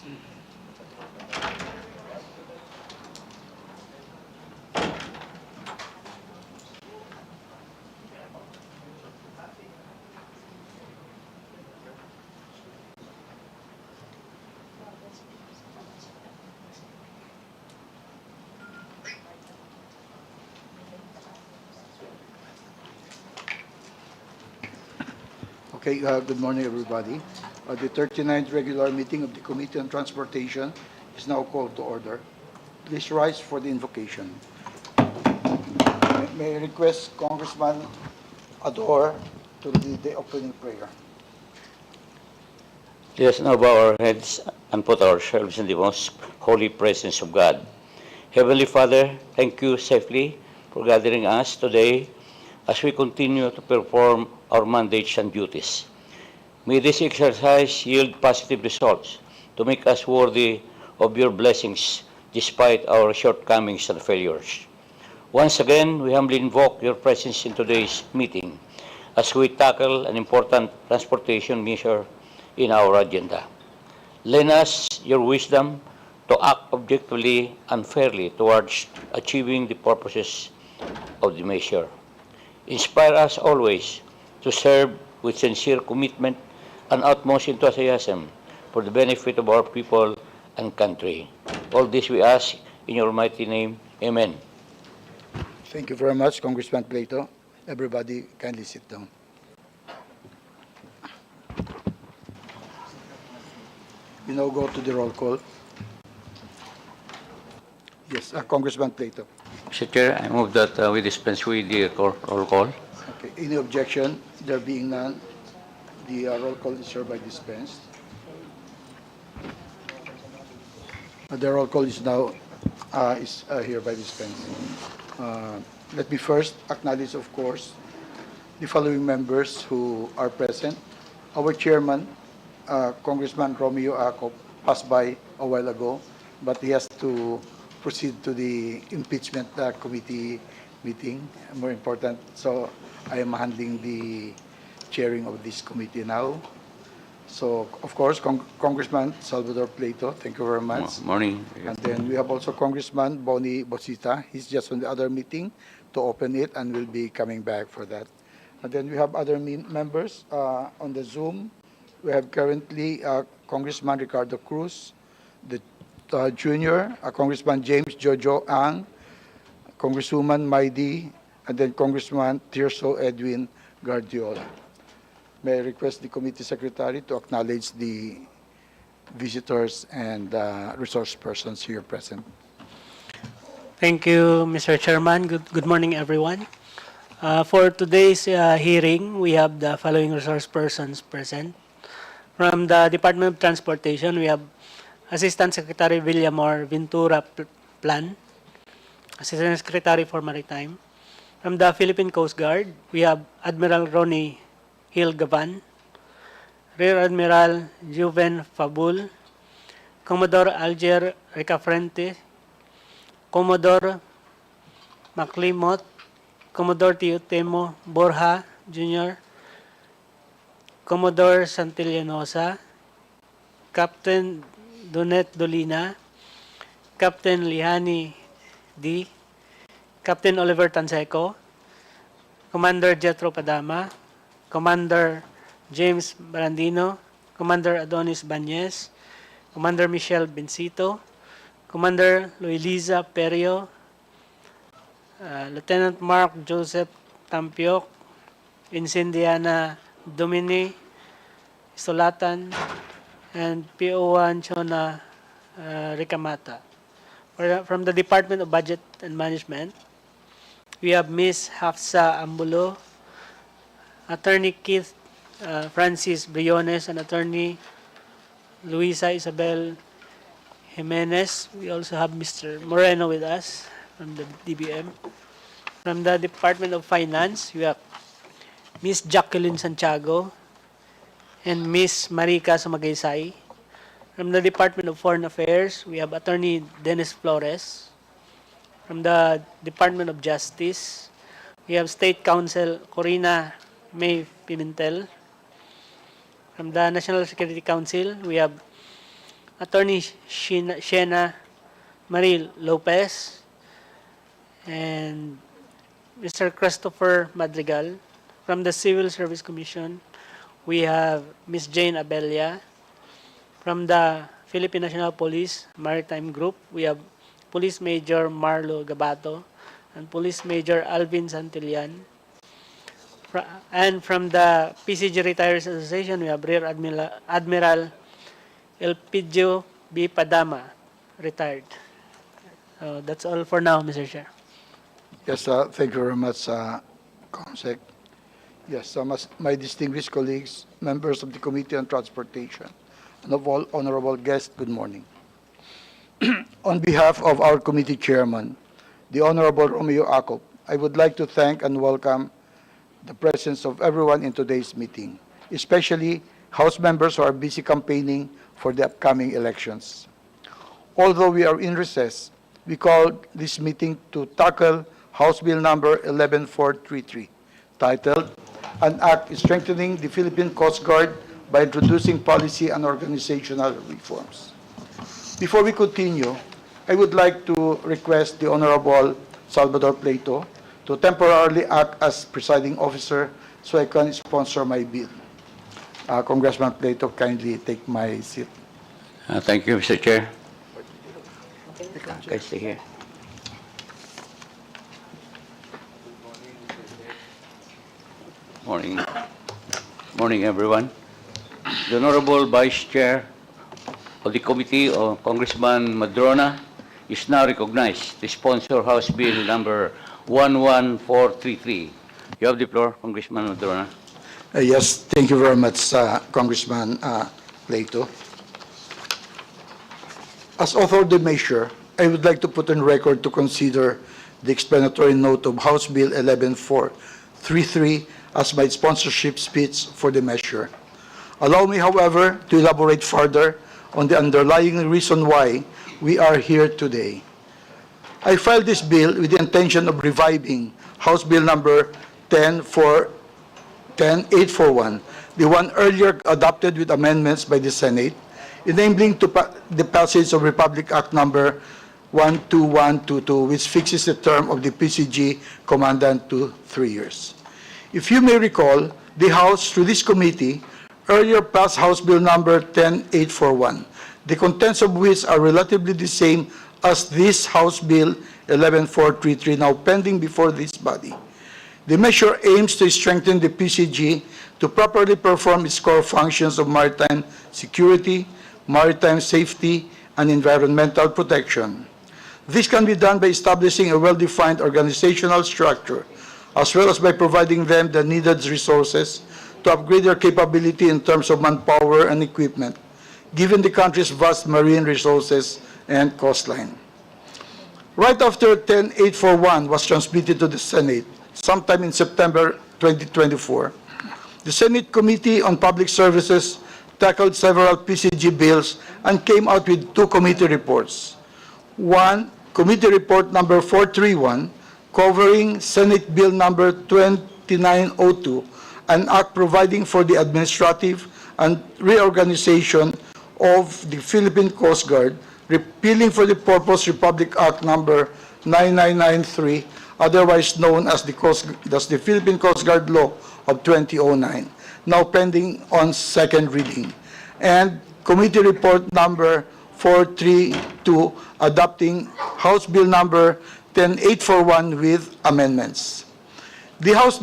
Okay, good morning, everybody. The 39th regular meeting of the Committee on Transportation is now called to order. Please rise for the invocation. May I request Congressman Ador to lead the opening prayer. Let us now bow our heads and put ourselves in the most holy presence of God. Heavenly Father, thank you safely for gathering us today as we continue to perform our mandates and duties. May this exercise yield positive results to make us worthy of your blessings despite our shortcomings and failures. Once again, we humbly invoke your presence in today's meeting as we tackle an important transportation measure in our agenda. Lend us your wisdom to act objectively and fairly towards achieving the purposes of the measure. Inspire us always to serve with sincere commitment and utmost enthusiasm for the benefit of our people and country. All this we ask in your mighty name. Amen. Thank you very much, Congressman Plato. Everybody, kindly sit down. We now go to the roll call. Yes, Congressman Plato. Mr. Chair, I move that we dispense with the roll call. Okay, any objection? There being none, the roll call is hereby dispensed. The roll call is now hereby dispensed. Let me first acknowledge, of course, the following members who are present. Our chairman, Congressman Romeo Acop, passed by a while ago, but he has to proceed to the impeachment committee meeting, more important. So I am handling the chairing of this committee now. So, of course, Congressman Salvador Plato, thank you very much. Morning. And then we have also Congressman Boni Bosita. He's just on the other meeting to open it and will be coming back for that. And then we have other members on the Zoom. We have currently Congressman Ricardo Cruz, the Junior, Congressman James Jojo Ang, Congresswoman Maidi, and then Congressman Tirso Edwin Guardiola. May I request the committee secretary to acknowledge the visitors and resource persons here present. Thank you, Mr. Chairman. Good morning, everyone. For today's hearing, we have the following resource persons present. From the Department of Transportation, we have Assistant Secretary Villamor Ventura Plan, Assistant Secretary for Maritime. From the Philippine Coast Guard, we have Admiral Ronnie Hill Gavan, Rear Admiral Juven Fabul, Commodore Alger Recafrente, Commodore Maclimot, Commodore Teotemo Borja Jr., Commodore Santillanosa, Captain Donet Dolina, Captain Lihani D., Captain Oliver Tanseco, Commander Jetro Padama, Commander James Brandino, Commander Adonis Banez, Commander Michelle Bencito, Commander Luiliza Perio, Lieutenant Mark Joseph Tampiok, Incendiana Domini Solatan, and PO1 Chona Ricamata. From the Department of Budget and Management, we have Ms. Hafsa Ambulo, Attorney Keith Francis Briones, and Attorney Luisa Isabel Jimenez. We also have Mr. Moreno with us from the DBM. From the Department of Finance, we have Ms. Jacqueline Santiago and Ms. Marika Sumagaysay. From the Department of Foreign Affairs, we have Attorney Dennis Flores. From the Department of Justice, we have State Counsel Corina May Pimentel. From the National Security Council, we have Attorney Shena Marie Lopez, and Mr. Christopher Madrigal. From the Civil Service Commission, we have Ms. Jane Abella. From the Philippine National Police Maritime Group, we have Police Major Marlo Gabato and Police Major Alvin Santillan. And from the PCG Retirees Association, we have Rear Admiral Elpidio B. Padama, retired. That's all for now, Mr. Chair. Yes, thank you very much, Comsec. Yes, my distinguished colleagues, members of the Committee on Transportation, and of all honorable guests, good morning. On behalf of our committee chairman, the Honorable Romeo Acop, I would like to thank and welcome the presence of everyone in today's meeting, especially House members who are busy campaigning for the upcoming elections. Although we are in recess, we called this meeting to tackle House Bill number 11433, titled An Act Strengthening the Philippine Coast Guard by Introducing Policy and Organizational Reforms. Before we continue, I would like to request the Honorable Salvador Plato to temporarily act as presiding officer so I can sponsor my bill. Congressman Plato, kindly take my seat. Thank you, Mr. Chair. Okay, stay here. Morning. Morning, everyone. The Honorable Vice Chair of the Committee, Congressman Madrona, is now recognized to sponsor House Bill number 11433. You have the floor, Congressman Madrona. Yes, thank you very much, Congressman Plato. As author of the measure, I would like to put on record to consider the explanatory note of House Bill 11433 as my sponsorship speech for the measure. Allow me, however, to elaborate further on the underlying reason why we are here today. I filed this bill with the intention of reviving House Bill number 10841, the one earlier adopted with amendments by the Senate, enabling the passage of Republic Act number 12122, which fixes the term of the PCG commandant to 3 years. If you may recall, the House, through this committee, earlier passed House Bill number 10841, the contents of which are relatively the same as this House Bill 11433 now pending before this body. The measure aims to strengthen the PCG to properly perform its core functions of maritime security, maritime safety, and environmental protection. This can be done by establishing a well-defined organizational structure, as well as by providing them the needed resources to upgrade their capability in terms of manpower and equipment, given the country's vast marine resources and coastline. Right after 10841 was transmitted to the Senate, sometime in September 2024, the Senate Committee on Public Services tackled several PCG bills and came out with 2 committee reports. One, Committee Report number 431, covering Senate Bill number 2902, an act providing for the administrative and reorganization of the Philippine Coast Guard, repealing for the purpose Republic Act number 9993, otherwise known as the Philippine Coast Guard Law of 2009, now pending on second reading, and Committee Report number 432, adopting House Bill number 10841 with amendments. The House,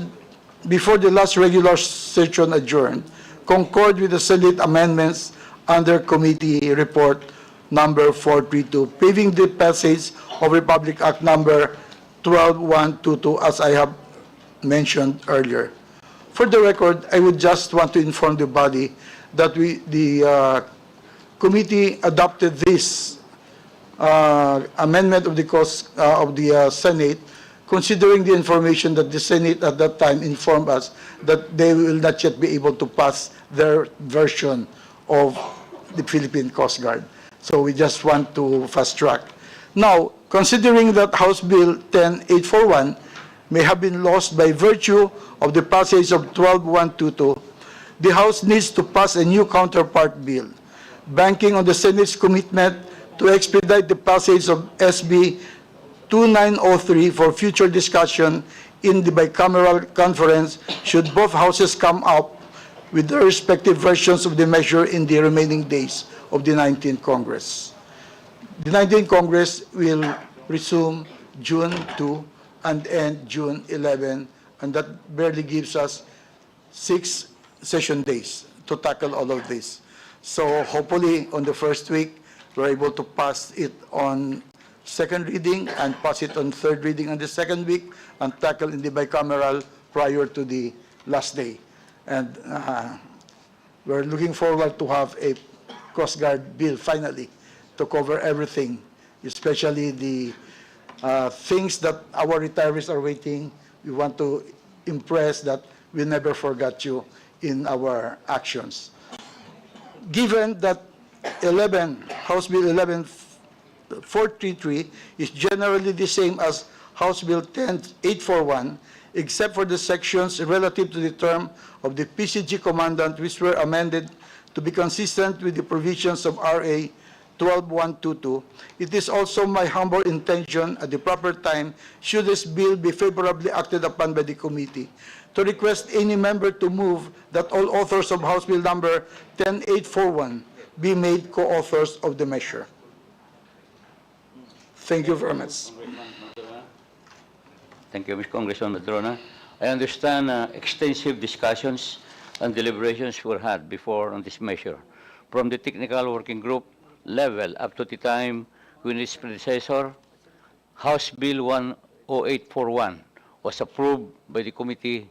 before the last regular session adjourned, concurred with the Senate amendments under Committee Report number 432, paving the passage of Republic Act number 12122, as I have mentioned earlier. For the record, I would just want to inform the body that the committee adopted this amendment of the Senate, considering the information that the Senate at that time informed us that they will not yet be able to pass their version of the Philippine Coast Guard. So we just want to fast track. Now, considering that House Bill 10841 may have been lost by virtue of the passage of 12122, the House needs to pass a new counterpart bill. banking on the Senate's commitment to expedite the passage of SB 2903 for future discussion in the bicameral conference should both houses come up with their respective versions of the measure in the remaining days of the 19th Congress. The 19th Congress will resume June 2 and end June 11, and that barely gives us 6 session days to tackle all of this. So hopefully on the first week, we're able to pass it on second reading and pass it on third reading on the second week and tackle in the bicameral prior to the last day. And we're looking forward to have a Coast Guard bill finally to cover everything, especially the things that our retirees are waiting. We want to impress that we never forgot you in our actions. Given that House Bill 11433 is generally the same as House Bill 10841, except for the sections relative to the term of the PCG commandant, which were amended to be consistent with the provisions of RA 12122. It is also my humble intention at the proper time, should this bill be favorably acted upon by the committee, to request any member to move that all authors of House Bill number 10841 be made co-authors of the measure. Thank you very much. Thank you, Ms. Congressman Madrona. I understand extensive discussions and deliberations were had before on this measure, from the technical working group level up to the time when its predecessor, House Bill 10841, was approved by the committee.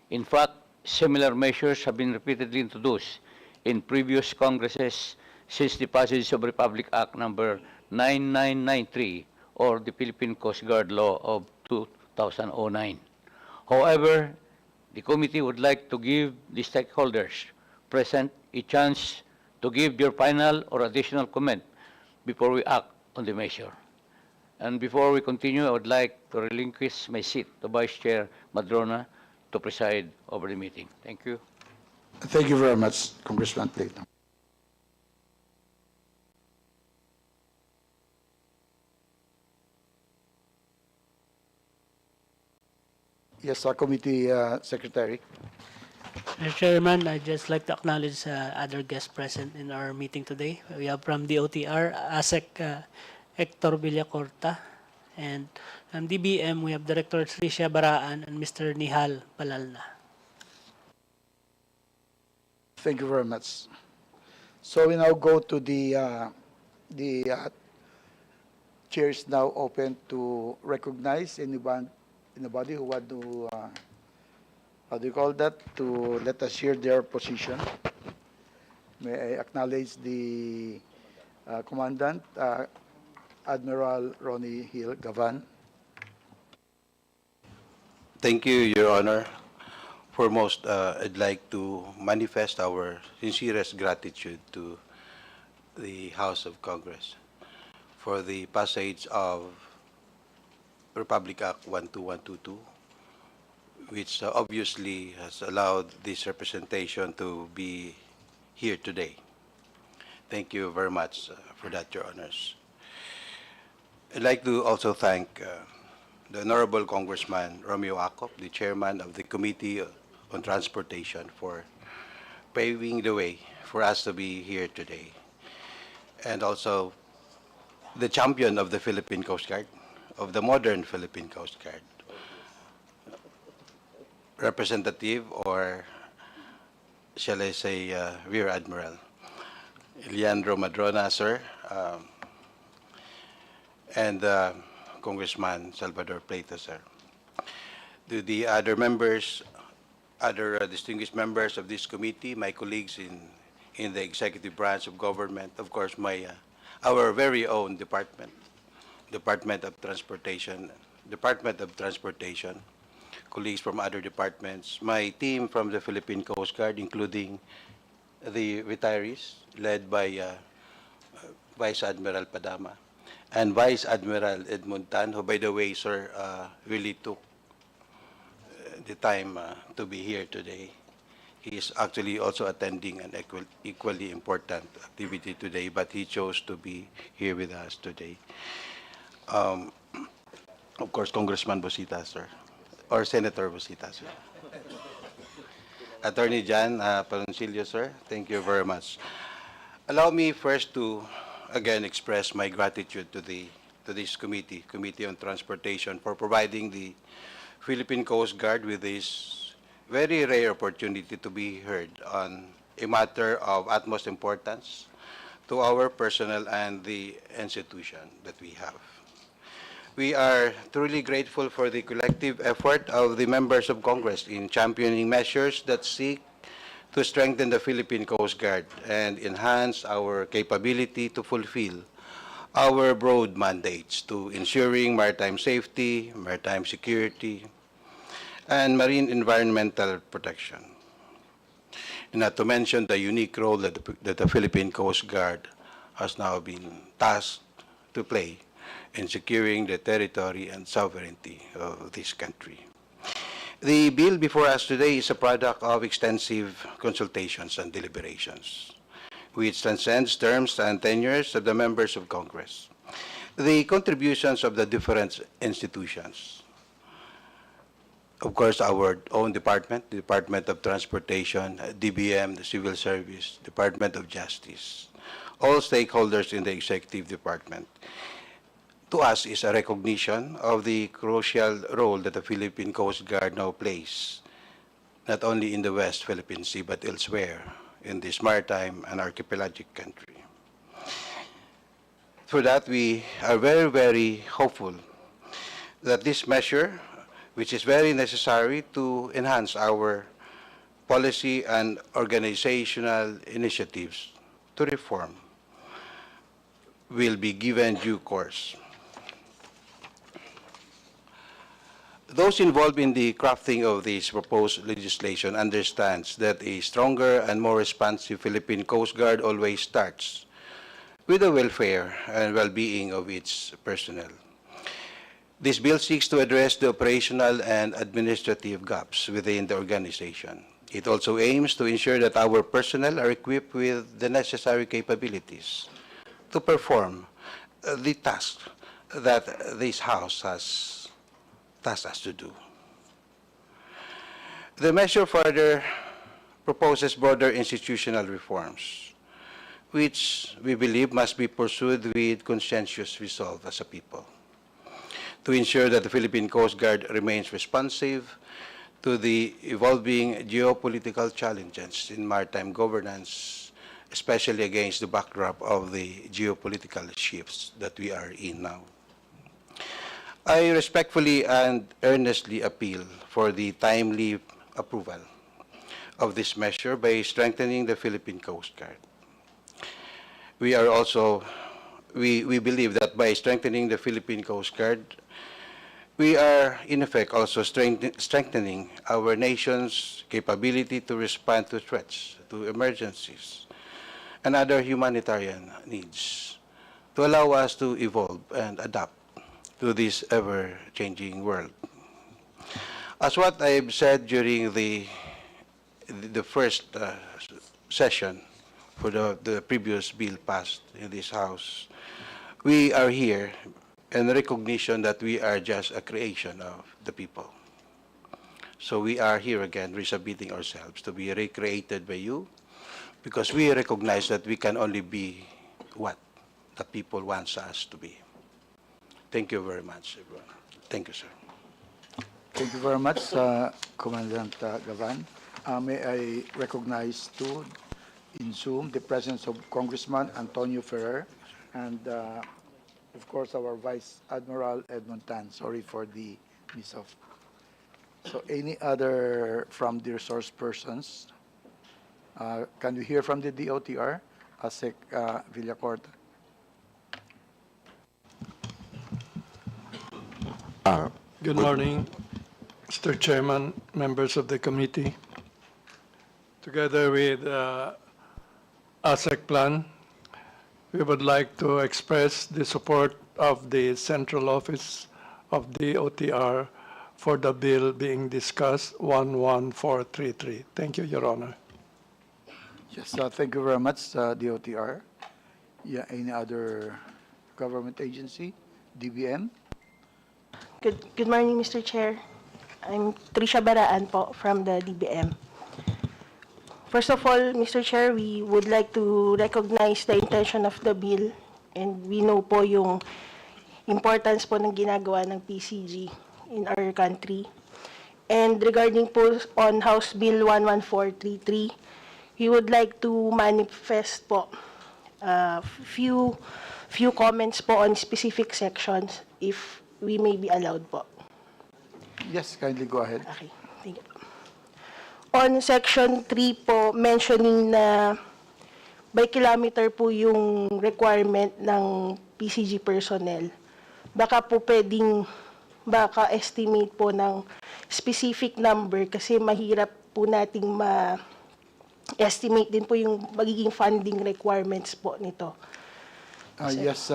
In fact, similar measures have been repeatedly introduced in previous Congresses since the passage of Republic Act number 9993 or the Philippine Coast Guard Law of 2009. However, the committee would like to give the stakeholders present a chance to give their final or additional comment before we act on the measure. And before we continue, I would like to relinquish my seat to Vice Chair Madrona to preside over the meeting. Thank you. Thank you very much, Congressman Plato. Yes, Committee Secretary. Mr. Chairman, I'd just like to acknowledge other guests present in our meeting today. We have from the OTR, ASEC Hector Villacorta, and from DBM, we have Director Tricia Baraan and Mr. Nihal Palalna. Thank you very much. So we now go to the chair is now open to recognize anybody who want to, how do you call that, to let us share their position. May I acknowledge the Commandant, Admiral Ronnie Hill Gavan. Thank you, Your Honor. Foremost, I'd like to manifest our sincerest gratitude to the House of Congress for the passage of Republic Act 12122, which obviously has allowed this representation to be here today. Thank you very much for that, Your Honors. I'd like to also thank the Honorable Congressman Romeo Acop, the Chairman of the Committee on Transportation, for paving the way for us to be here today. And also the champion of the Philippine Coast Guard, of the modern Philippine Coast Guard, Representative, or shall I say Rear Admiral Leandro Madrona, sir, and Congressman Salvador Plato, sir. To the other members, other distinguished members of this committee, my colleagues in the executive branch of government, of course, our very own Department of Transportation, colleagues from other departments, my team from the Philippine Coast Guard, including the retirees, led by Vice Admiral Padama, and Vice Admiral Edmonton, who, by the way, sir, really took the time to be here today. He is actually also attending an equally important activity today, but he chose to be here with us today. Um, of course, Congressman Busita, sir, or Senator Busita, sir. Attorney Jan Paloncillo, sir, thank you very much. Allow me first to again express my gratitude to this Committee on Transportation, for providing the Philippine Coast Guard with this very rare opportunity to be heard on a matter of utmost importance to our personnel and the institution that we have. We are truly grateful for the collective effort of the members of Congress in championing measures that seek to strengthen the Philippine Coast Guard and enhance our capability to fulfill our broad mandates to ensuring maritime safety, maritime security, and marine environmental protection. Not to mention the unique role that the Philippine Coast Guard has now been tasked to play in securing the territory and sovereignty of this country. The bill before us today is a product of extensive consultations and deliberations, which transcends terms and tenures of the members of Congress. The contributions of the different institutions, of course, our own department, the Department of Transportation, DBM, the Civil Service, Department of Justice, all stakeholders in the executive department, to us is a recognition of the crucial role that the Philippine Coast Guard now plays, not only in the West Philippine Sea, but elsewhere in this maritime and archipelagic country. For that, we are very, very hopeful that this measure, which is very necessary to enhance our policy and organizational initiatives to reform, will be given due course. Those involved in the crafting of this proposed legislation understands that a stronger and more responsive Philippine Coast Guard always starts with the welfare and well-being of its personnel. This bill seeks to address the operational and administrative gaps within the organization. It also aims to ensure that our personnel are equipped with the necessary capabilities to perform the tasks that this House has tasked us to do. The measure further proposes broader institutional reforms, which we believe must be pursued with conscientious resolve as a people, to ensure that the Philippine Coast Guard remains responsive to the evolving geopolitical challenges in maritime governance, especially against the backdrop of the geopolitical shifts that we are in now. I respectfully and earnestly appeal for the timely approval of this measure by strengthening the Philippine Coast Guard. We believe that by strengthening the Philippine Coast Guard, we are in effect also strengthening our nation's capability to respond to threats, to emergencies, and other humanitarian needs, to allow us to evolve and adapt to this ever-changing world. As what I've said during the first session for the previous bill passed in this House, we are here in recognition that we are just a creation of the people. So we are here again resubmitting ourselves to be recreated by you, because we recognize that we can only be what the people wants us to be. Thank you very much, everyone. Thank you, sir. Thank you very much, Commandant Gavan. May I recognize too, in Zoom, the presence of Congressman Antonio Ferrer and, of course, our Vice Admiral Edmond Tan. Sorry for the miss-off. So any other from the resource persons? Can we hear from the DOTR? Asek Villacorta. Good morning, Mr. Chairman, members of the committee. Together with ASEC Plan, we would like to express the support of the Central Office of the OTR for the bill being discussed, 11433. Thank you, Your Honor. Yes, thank you very much, DOTR. Yeah, any other government agency? DBM? Good morning, Mr. Chair. I'm Trisha Baraan po from the DBM. First of all, Mr. Chair, we would like to recognize the intention of the bill, and we know po yung importance po ng ginagawa ng PCG in our country. And regarding po on House Bill 11433, we would like to manifest po few comments po on specific sections if we may be allowed po. Yes, kindly go ahead. Okay, thank you. On Section 3 po, mentioning na by kilometer po yung requirement ng PCG personnel. Baka po pwedeng, baka estimate po ng specific number kasi mahirap po nating ma-estimate din po yung magiging funding requirements po nito. Yes,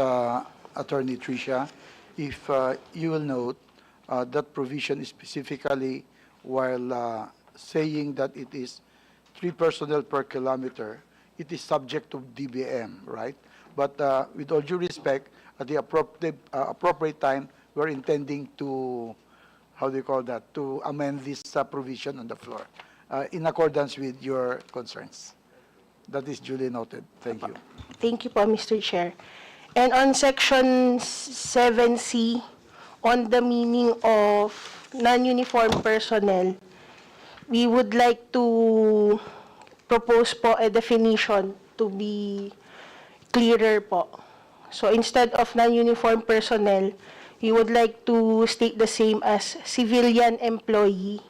Attorney Tricia, if you will note, that provision is specifically while saying that it is 3 personnel per kilometer, it is subject to DBM, right? But with all due respect, at the appropriate time, we're intending to, how do you call that, to amend this provision on the floor in accordance with your concerns. That is duly noted. Thank you. Thank you po, Mr. Chair. And on Section 7C, on the meaning of non-uniform personnel, we would like to propose po a definition to be clearer po. So instead of non-uniform personnel, we would like to state the same as civilian employee,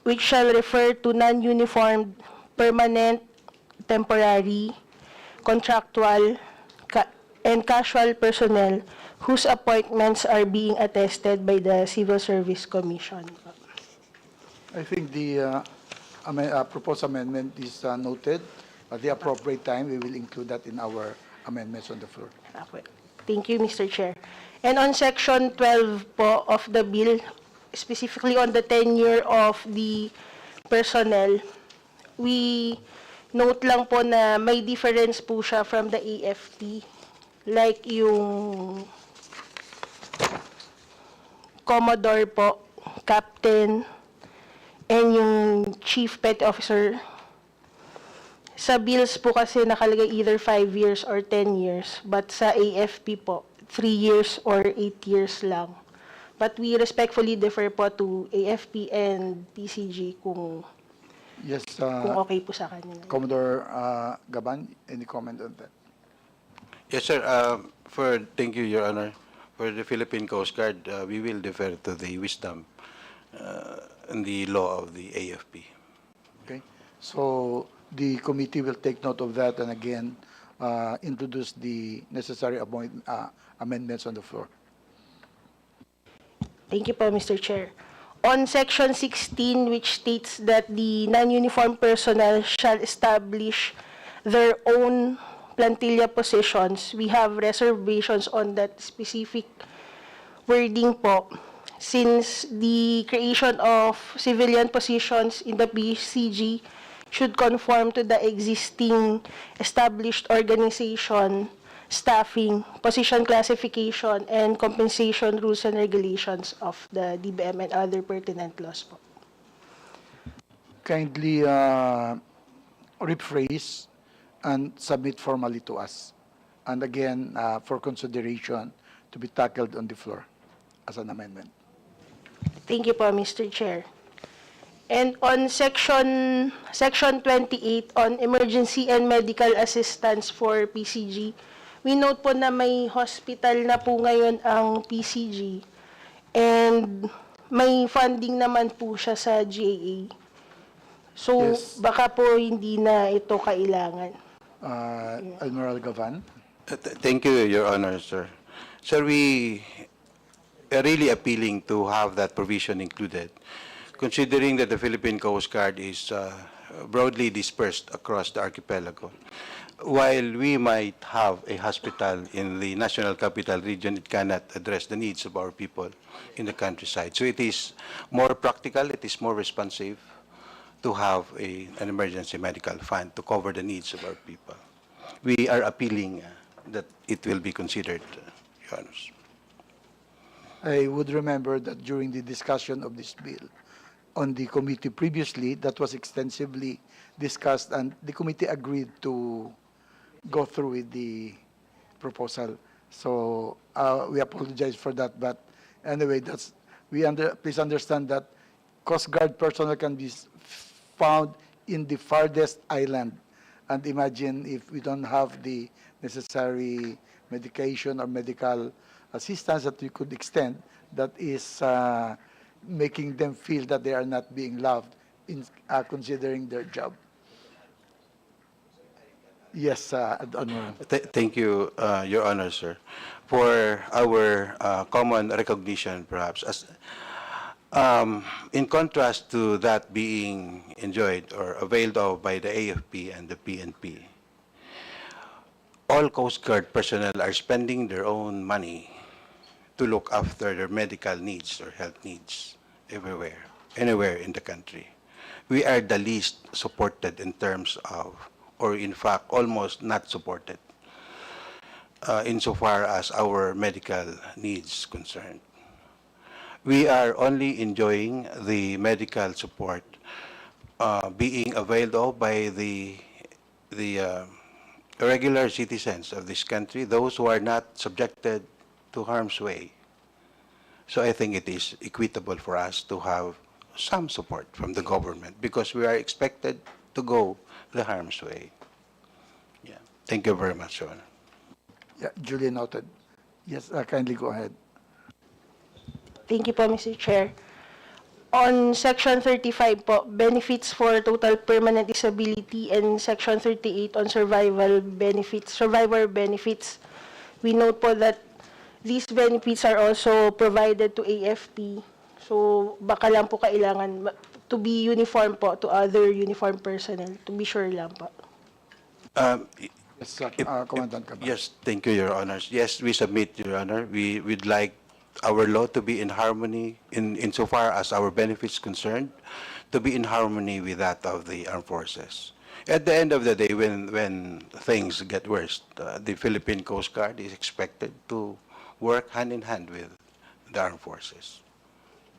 which shall refer to non-uniformed, permanent, temporary, contractual, and casual personnel whose appointments are being attested by the Civil Service Commission. I think the proposed amendment is noted. At the appropriate time, we will include that in our amendments on the floor. Okay. Thank you, Mr. Chair. And on Section 12 po of the bill, specifically on the tenure of the personnel, we note lang po na may difference po siya from the AFP. Like yung Commodore po, Captain, and yung Chief Petty Officer. Sa bills po kasi nakalagay either 5 years or 10 years, but sa AFP po, 3 years or 8 years lang. But we respectfully defer po to AFP and PCG kung Yes, okay po sa kanila. Commodore Gaban, any comment on that? Yes, sir. Thank you, Your Honor. For the Philippine Coast Guard, we will defer to the wisdom and the law of the AFP. Okay, so the committee will take note of that and again introduce the necessary amendments on the floor. Thank you po, Mr. Chair. On Section 16, which states that the non-uniform personnel shall establish their own plantilla positions, we have reservations on that specific wording po. Since the creation of civilian positions in the PCG should conform to the existing established organization, staffing, position classification, and compensation rules and regulations of the DBM and other pertinent laws po. Kindly rephrase and submit formally to us. And again, for consideration to be tackled on the floor as an amendment. Thank you po, Mr. Chair. And on Section 28 on emergency and medical assistance for PCG, we note po na may hospital na po ngayon ang PCG and may funding naman po siya sa GAA. So, Yes. baka po hindi na ito kailangan. Admiral Gavan? Thank you, Your Honor, sir. Sir, we are really appealing to have that provision included, considering that the Philippine Coast Guard is broadly dispersed across the archipelago. while we might have a hospital in the National Capital Region, it cannot address the needs of our people in the countryside. So it is more practical, it is more responsive to have an emergency medical fund to cover the needs of our people. We are appealing that it will be considered, Your Honors. I would remember that during the discussion of this bill on the committee previously, that was extensively discussed, and the committee agreed to go through with the proposal. So we apologize for that, but anyway, please understand that Coast Guard personnel can be found in the farthest island. And imagine if we don't have the necessary medication or medical assistance that we could extend, that is making them feel that they are not being loved in considering their job. Yes, Admiral. Thank you, Your Honor, sir, for our common recognition, perhaps. In contrast to that being enjoyed or availed of by the AFP and the PNP, all Coast Guard personnel are spending their own money to look after their medical needs or health needs everywhere, anywhere in the country. We are the least supported in terms of, or in fact, almost not supported insofar as our medical needs concerned. We are only enjoying the medical support being availed of by the regular citizens of this country, those who are not subjected to harm's way. So I think it is equitable for us to have some support from the government because we are expected to go the harm's way. Yeah. Thank you very much, Your Honor. Yeah, duly noted. Yes, kindly go ahead. Thank you po, Mr. Chair. On Section 35 po, benefits for total permanent disability, and Section 38 on survivor benefits, we note po that these benefits are also provided to AFP. So baka lang po kailangan to be uniform po to other uniform personnel, to be sure lang po. Yes, Commandant Cabal. Yes, thank you, Your Honors. Yes, we submit, Your Honor. We'd like our law to be in harmony insofar as our benefits concerned, to be in harmony with that of the armed forces. At the end of the day, when things get worse, the Philippine Coast Guard is expected to work hand in hand with the armed forces.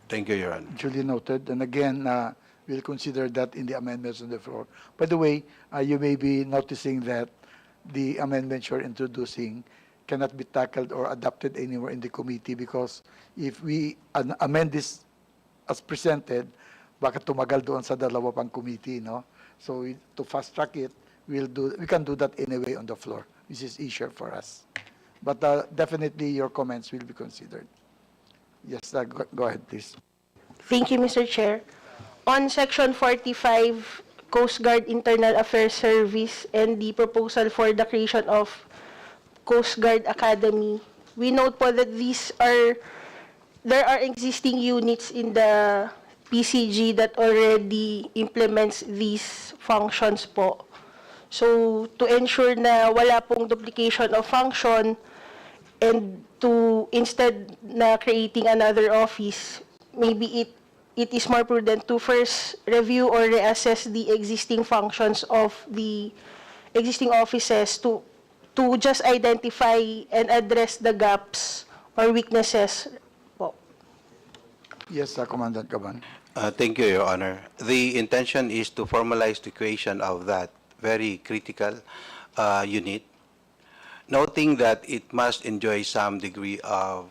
Thank you, Your Honor. Duly noted. And again, we'll consider that in the amendments on the floor. By the way, you may be noticing that the amendments you're introducing cannot be tackled or adopted anywhere in the committee because if we amend this as presented, baka tumagal doon sa dalawa pang committee, no? So to fast track it, we can do that anyway on the floor. This is easier for us. But definitely your comments will be considered. Yes, go ahead, please. Thank you, Mr. Chair. On Section 45, Coast Guard Internal Affairs Service and the proposal for the creation of Coast Guard Academy, we note po that there are existing units in the PCG that already implements these functions po. So, to ensure na wala pong duplication of function and to instead na creating another office, maybe it is more prudent to first review or reassess the existing functions of the existing offices to just identify and address the gaps or weaknesses po. Yes, Commandant Caban. Thank you, Your Honor. The intention is to formalize the creation of that very critical unit, noting that it must enjoy some degree of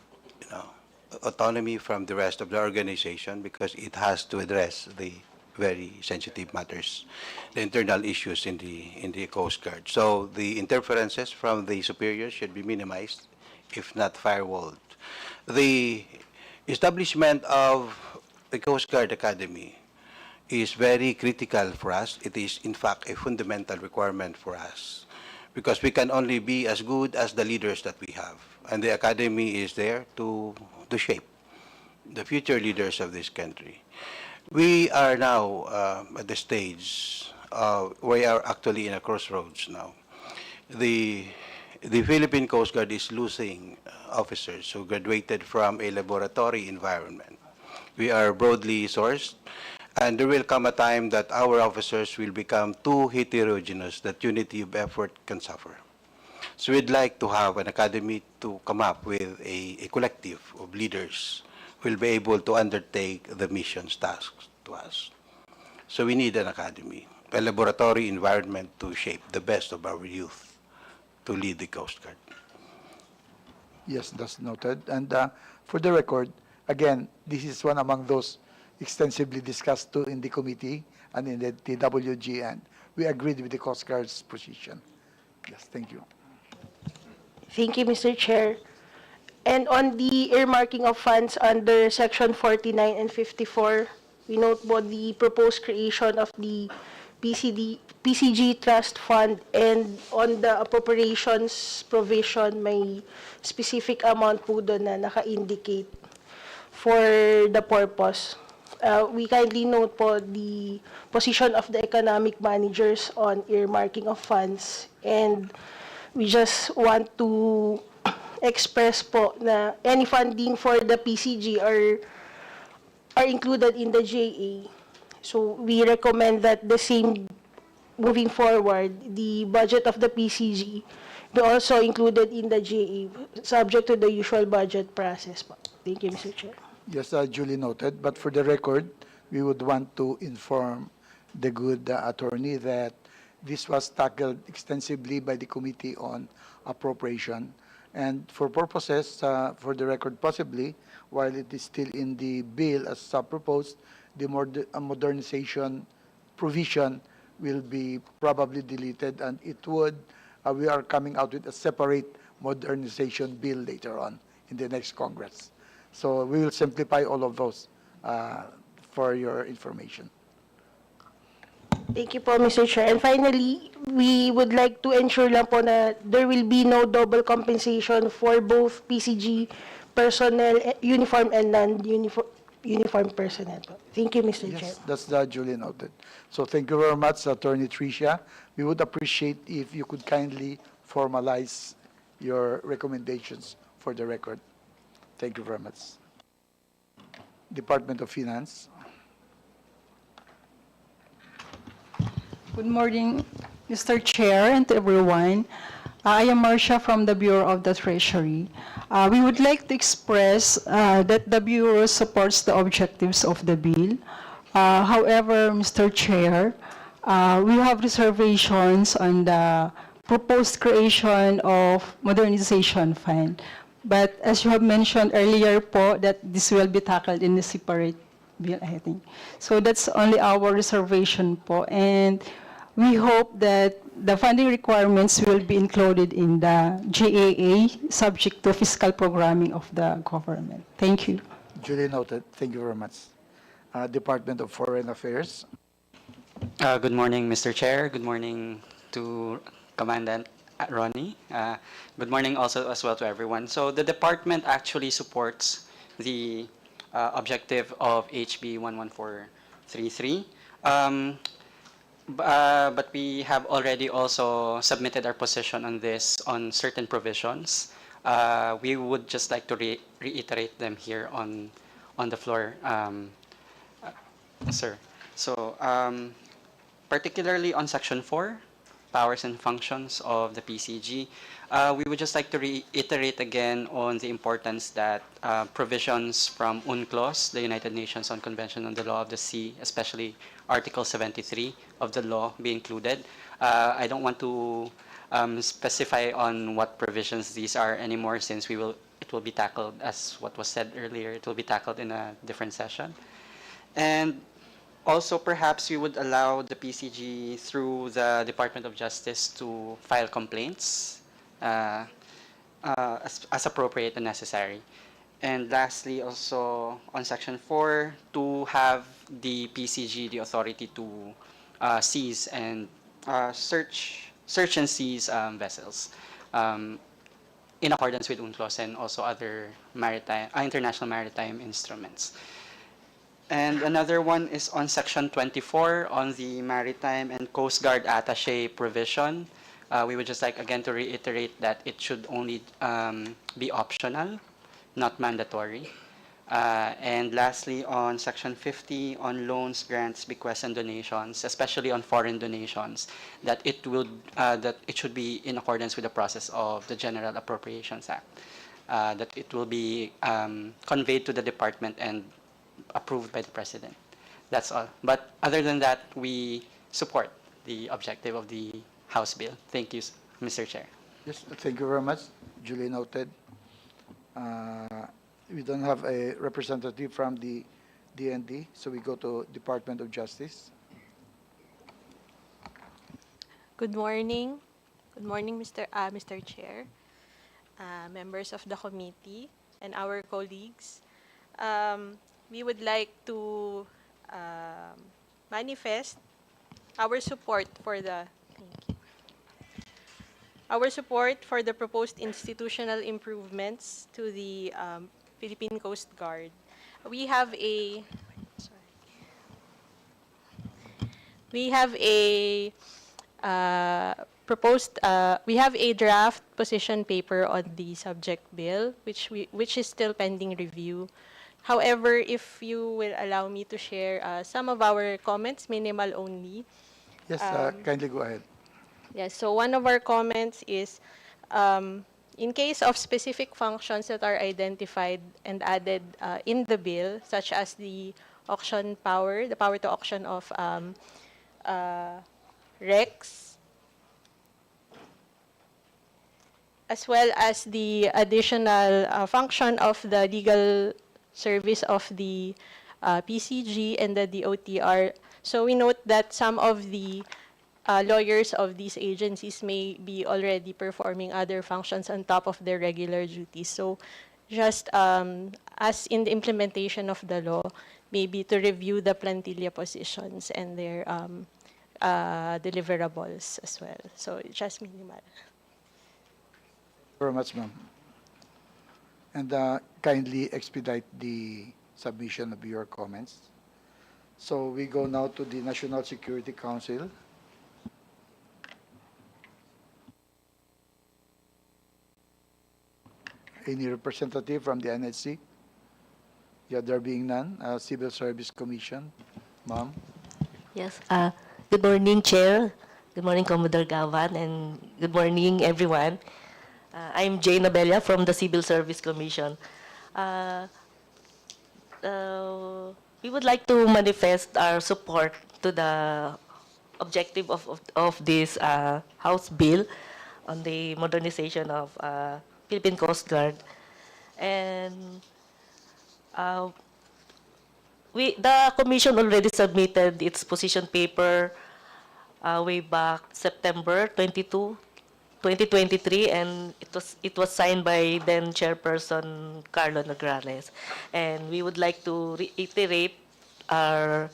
autonomy from the rest of the organization because it has to address the very sensitive matters, the internal issues in the Coast Guard. So the interferences from the superiors should be minimized, if not firewalled. The establishment of the Coast Guard Academy is very critical for us. It is, in fact, a fundamental requirement for us because we can only be as good as the leaders that we have. And the Academy is there to shape the future leaders of this country. We are now at the stage, we are actually in a crossroads now. the Philippine Coast Guard is losing officers who graduated from a laboratory environment. We are broadly sourced, and there will come a time that our officers will become too heterogeneous that unity of effort can suffer. So we'd like to have an academy to come up with a collective of leaders who will be able to undertake the mission's tasks to us. So we need an academy, a laboratory environment to shape the best of our youth to lead the Coast Guard. Yes, that's noted. And for the record, again, this is one among those extensively discussed too in the committee and in the TWG, and we agreed with the Coast Guard's position. Yes, thank you. Thank you, Mr. Chair. And on the earmarking of funds under Section 49 and 54, we note po the proposed creation of the PCG Trust Fund, and on the appropriations provision, may specific amount po doon na naka-indicate for the purpose. We kindly note po the position of the economic managers on earmarking of funds, and we just want to express po na any funding for the PCG are included in the JA. So we recommend that the same moving forward, the budget of the PCG be also included in the JA, subject to the usual budget process po. Thank you, Mr. Chair. Yes, duly noted. But for the record, we would want to inform the good attorney that this was tackled extensively by the Committee on Appropriation. And for purposes, for the record possibly, while it is still in the bill as proposed, the modernization provision will be probably deleted, and it would, we are coming out with a separate modernization bill later on in the next Congress. So we will simplify all of those for your information. Thank you po, Mr. Chair. And finally, we would like to ensure lang po na there will be no double compensation for both PCG personnel, uniform and non-uniform personnel po. Thank you, Mr. Chair. Yes, that's duly noted. So thank you very much, Attorney Tricia. We would appreciate if you could kindly formalize your recommendations for the record. Thank you very much. Department of Finance. Good morning, Mr. Chair, and to everyone. I am Marcia from the Bureau of the Treasury. We would like to express that the Bureau supports the objectives of the bill. However, Mr. Chair, we have reservations on the proposed creation of modernization fund. But as you have mentioned earlier po, that this will be tackled in a separate bill, I think. So that's only our reservation po. And we hope that the funding requirements will be included in the GAA, subject to fiscal programming of the government. Thank you. Duly noted. Thank you very much. Department of Foreign Affairs. Good morning, Mr. Chair. Good morning to Commandant Ronnie. Good morning also as well to everyone. So the department actually supports the objective of HB 11433. But we have already also submitted our position on this on certain provisions. We would just like to reiterate them here on the floor, sir. So particularly on Section 4, powers and functions of the PCG, we would just like to reiterate again on the importance that provisions from UNCLOS, the United Nations on Convention on the Law of the Sea, especially Article 73 of the law, be included. I don't want to specify on what provisions these are anymore, since it will be tackled, as what was said earlier, it will be tackled in a different session. And also, perhaps we would allow the PCG through the Department of Justice to file complaints as appropriate and necessary. And lastly, also on Section 4, to have the PCG the authority to seize and search and seize vessels in accordance with UNCLOS and also other international maritime instruments. And another one is on Section 24 on the Maritime and Coast Guard Attaché provision. We would just like again to reiterate that it should only be optional, not mandatory. And lastly, on Section 50, on loans, grants, bequests, and donations, especially on foreign donations, that that it should be in accordance with the process of the General Appropriations Act, that it will be conveyed to the department and approved by the President. That's all. But other than that, we support the objective of the House bill. Thank you, Mr. Chair. Yes, thank you very much. Duly noted. We don't have a representative from the DND, so we go to Department of Justice. Good morning. Good morning, Mr. Chair, members of the committee, and our colleagues. We would like to manifest our support for the proposed institutional improvements to the Philippine Coast Guard. We have a we have a draft position paper on the subject bill, which is still pending review. However, if you will allow me to share some of our comments, minimal only. Yes, kindly go ahead. Yes, so one of our comments is, in case of specific functions that are identified and added in the bill, such as the auction power, the power to auction of RECs, as well as the additional function of the legal service of the PCG and the DOTR. So we note that some of the lawyers of these agencies may be already performing other functions on top of their regular duties. So just as in the implementation of the law, maybe to review the plantilla positions and their deliverables as well. So just minimal. Very much, ma'am. And kindly expedite the submission of your comments. So we go now to the National Security Council. Any representative from the NSC? Yeah, there being none. Civil Service Commission, ma'am. Yes. Good morning, Chair. Good morning, Commodore Gavan, and good morning, everyone. I'm Jane Abella from the Civil Service Commission. We would like to manifest our support to the objective of this House bill on the modernization of Philippine Coast Guard. And the Commission already submitted its position paper way back September 22, 2023, and it was signed by then Chairperson Carlo Nograles. And we would like to reiterate our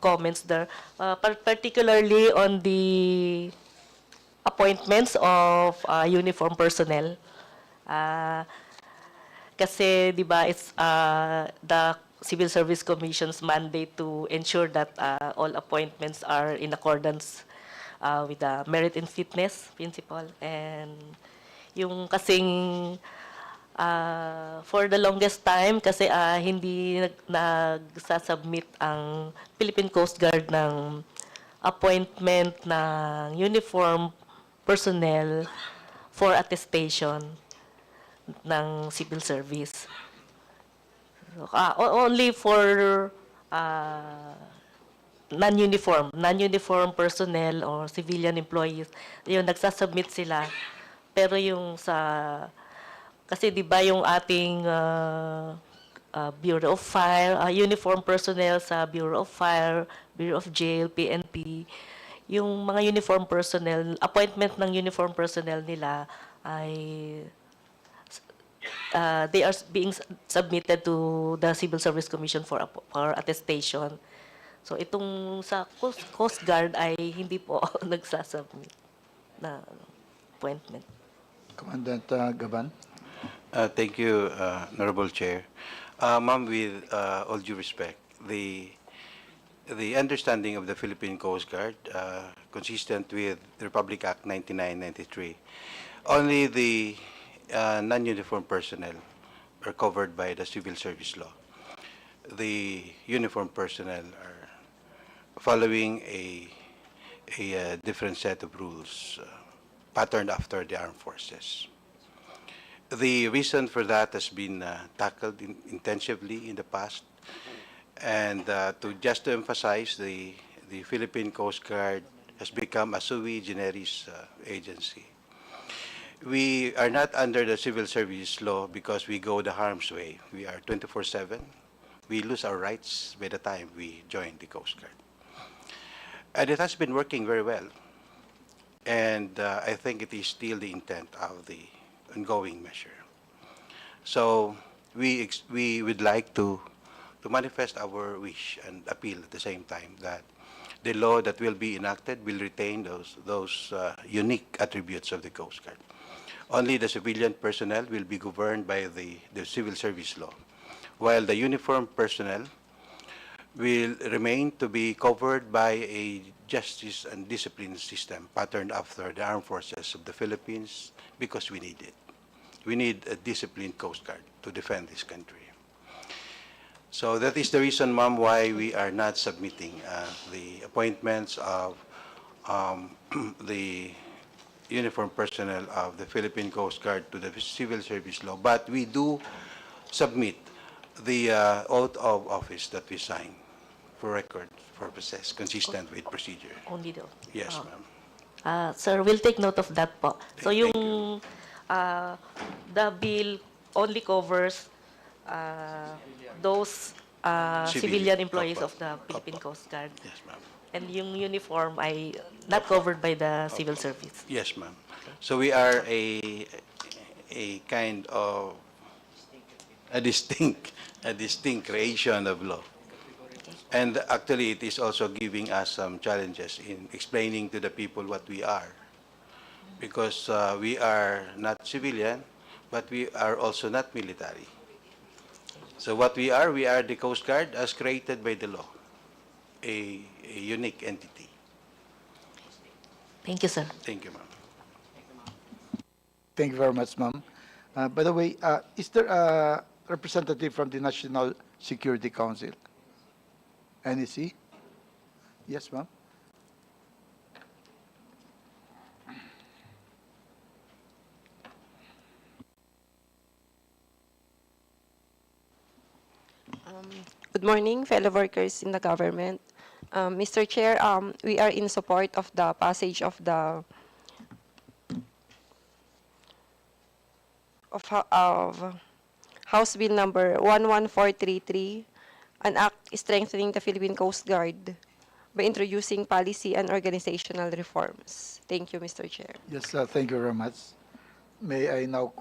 comments there, particularly on the appointments of uniform personnel. Kasi, di ba, it's the Civil Service Commission's mandate to ensure that all appointments are in accordance with the merit and fitness principle. And yung kasing for the longest time, kasi hindi nagsasubmit ang Philippine Coast Guard ng appointment ng uniform personnel for attestation ng civil service. So, only for non-uniform personnel or civilian employees, yung nagsasubmit sila. Pero yung sa, kasi di ba yung ating Bureau of Fire, uniform personnel sa Bureau of Fire, Bureau of Jail, PNP, yung mga uniform personnel, appointment ng uniform personnel nila ay they are being submitted to the Civil Service Commission for attestation. So itong sa Coast Guard ay hindi po nagsasubmit na appointment. Commandant Gaban. Thank you, Honorable Chair. Ma'am, with all due respect, the the understanding of the Philippine Coast Guard, consistent with the Republic Act 9993, only the non-uniformed personnel are covered by the civil service law. The uniformed personnel are following a different set of rules patterned after the armed forces. The reason for that has been tackled intensively in the past. And just to emphasize, the Philippine Coast Guard has become a sui generis agency. We are not under the civil service law because we go the harm's way. We are 24/7. We lose our rights by the time we join the Coast Guard. And it has been working very well. And I think it is still the intent of the ongoing measure. So we would like to manifest our wish and appeal at the same time that the law that will be enacted will retain those unique attributes of the Coast Guard. Only the civilian personnel will be governed by the civil service law, while the uniformed personnel will remain to be covered by a justice and discipline system patterned after the armed forces of the Philippines, because we need it. We need a disciplined Coast Guard to defend this country. So that is the reason, ma'am, why we are not submitting the appointments of the uniformed personnel of the Philippine Coast Guard to the civil service law. But we do submit the oath of office that we sign for record purposes, consistent with procedure. Only the... Yes, Oh. ma'am. Sir, we'll take note of that po. So Thank yung the bill only covers those civilian employees Opo. of the Philippine Opo. Coast Guard. Yes, ma'am. And yung uniform ay not covered by the civil service. Yes, ma'am. So we are a kind of a distinct creation of law. And actually, it is also giving us some challenges in explaining to the people what we are. Because we are not civilian, but we are also not military. So what we are the Coast Guard as created by the law, a unique entity. Thank you, sir. Thank you, ma'am. Thank you very much, ma'am. By the way, is there a representative from the National Security Council? NEC? Yes, ma'am. Good morning, fellow workers in the government. Mr. Chair, we are in support of the passage of the House Bill number 11433, an act strengthening the Philippine Coast Guard by introducing policy and organizational reforms. Thank you, Mr. Chair. Yes, thank you very much. May I now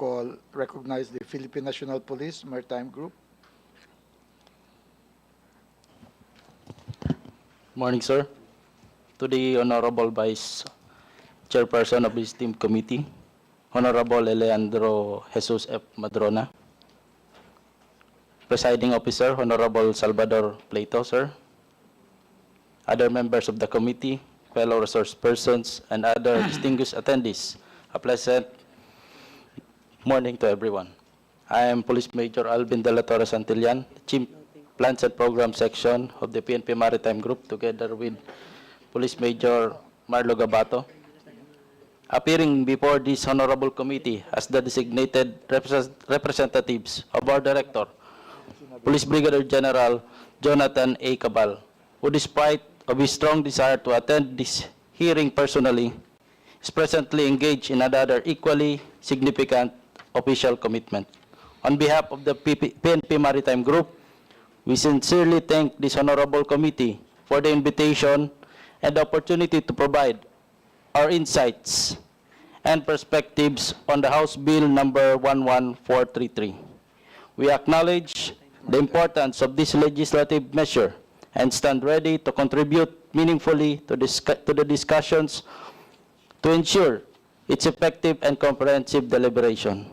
recognize the Philippine National Police Maritime Group. Morning, sir. To the Honorable Vice Chairperson of this team committee, Honorable Eleandro Jesus F. Madrona. Presiding Officer, Honorable Salvador Plato, sir. Other members of the committee, fellow resource persons, and other distinguished attendees, a pleasant morning to everyone. I am Police Major Alvin De La Torre Santillan, Chief Plans and Program Section of the PNP Maritime Group, together with Police Major Marlo Gabato, appearing before this honorable committee as the designated representatives of our Director, Police Brigadier General Jonathan A. Cabal, who, despite of his strong desire to attend this hearing personally, is presently engaged in another equally significant official commitment. On behalf of the PNP Maritime Group, we sincerely thank this honorable committee for the invitation and the opportunity to provide our insights and perspectives on the House Bill number 11433. We acknowledge the importance of this legislative measure and stand ready to contribute meaningfully to the discussions to ensure its effective and comprehensive deliberation.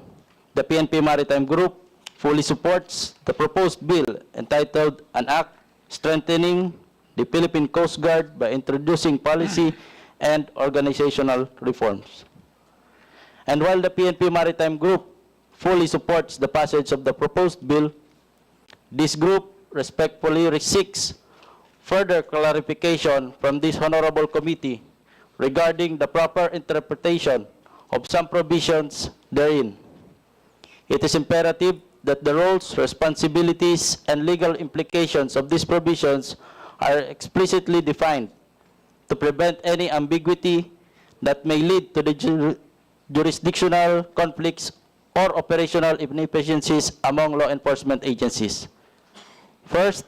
The PNP Maritime Group fully supports the proposed bill entitled An Act Strengthening the Philippine Coast Guard by introducing policy and organizational reforms. And while the PNP Maritime Group fully supports the passage of the proposed bill, this group respectfully seeks further clarification from this honorable committee regarding the proper interpretation of some provisions therein. It is imperative that the roles, responsibilities, and legal implications of these provisions are explicitly defined to prevent any ambiguity that may lead to the jurisdictional conflicts or operational inefficiencies among law enforcement agencies. First,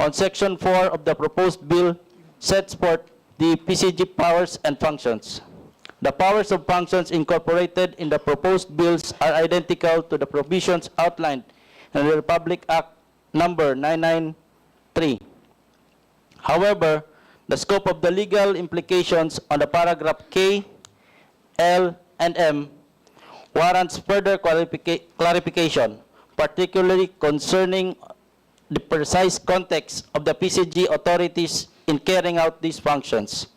on Section 4 of the proposed bill sets forth the PCG powers and functions. The powers of functions incorporated in the proposed bills are identical to the provisions outlined in the Republic Act number 993. However, the scope of the legal implications on the paragraph K, L, and M warrants further clarification, particularly concerning the precise context of the PCG authorities in carrying out these functions.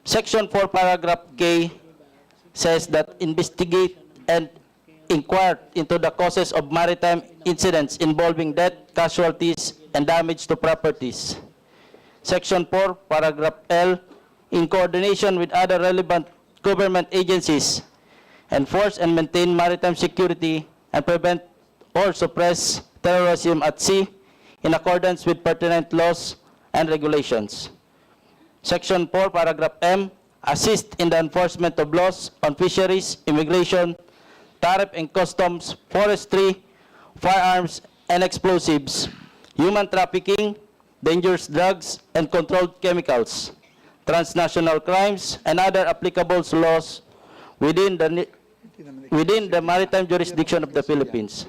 Section 4, paragraph K says that investigate and inquire into the causes of maritime incidents involving death, casualties, and damage to properties. Section 4, paragraph L, in coordination with other relevant government agencies, enforce and maintain maritime security and prevent or suppress terrorism at sea in accordance with pertinent laws and regulations. Section 4, paragraph M, assist in the enforcement of laws on fisheries, immigration, tariff and customs, forestry, firearms and explosives, human trafficking, dangerous drugs and controlled chemicals, transnational crimes, and other applicable laws within the maritime jurisdiction of the Philippines.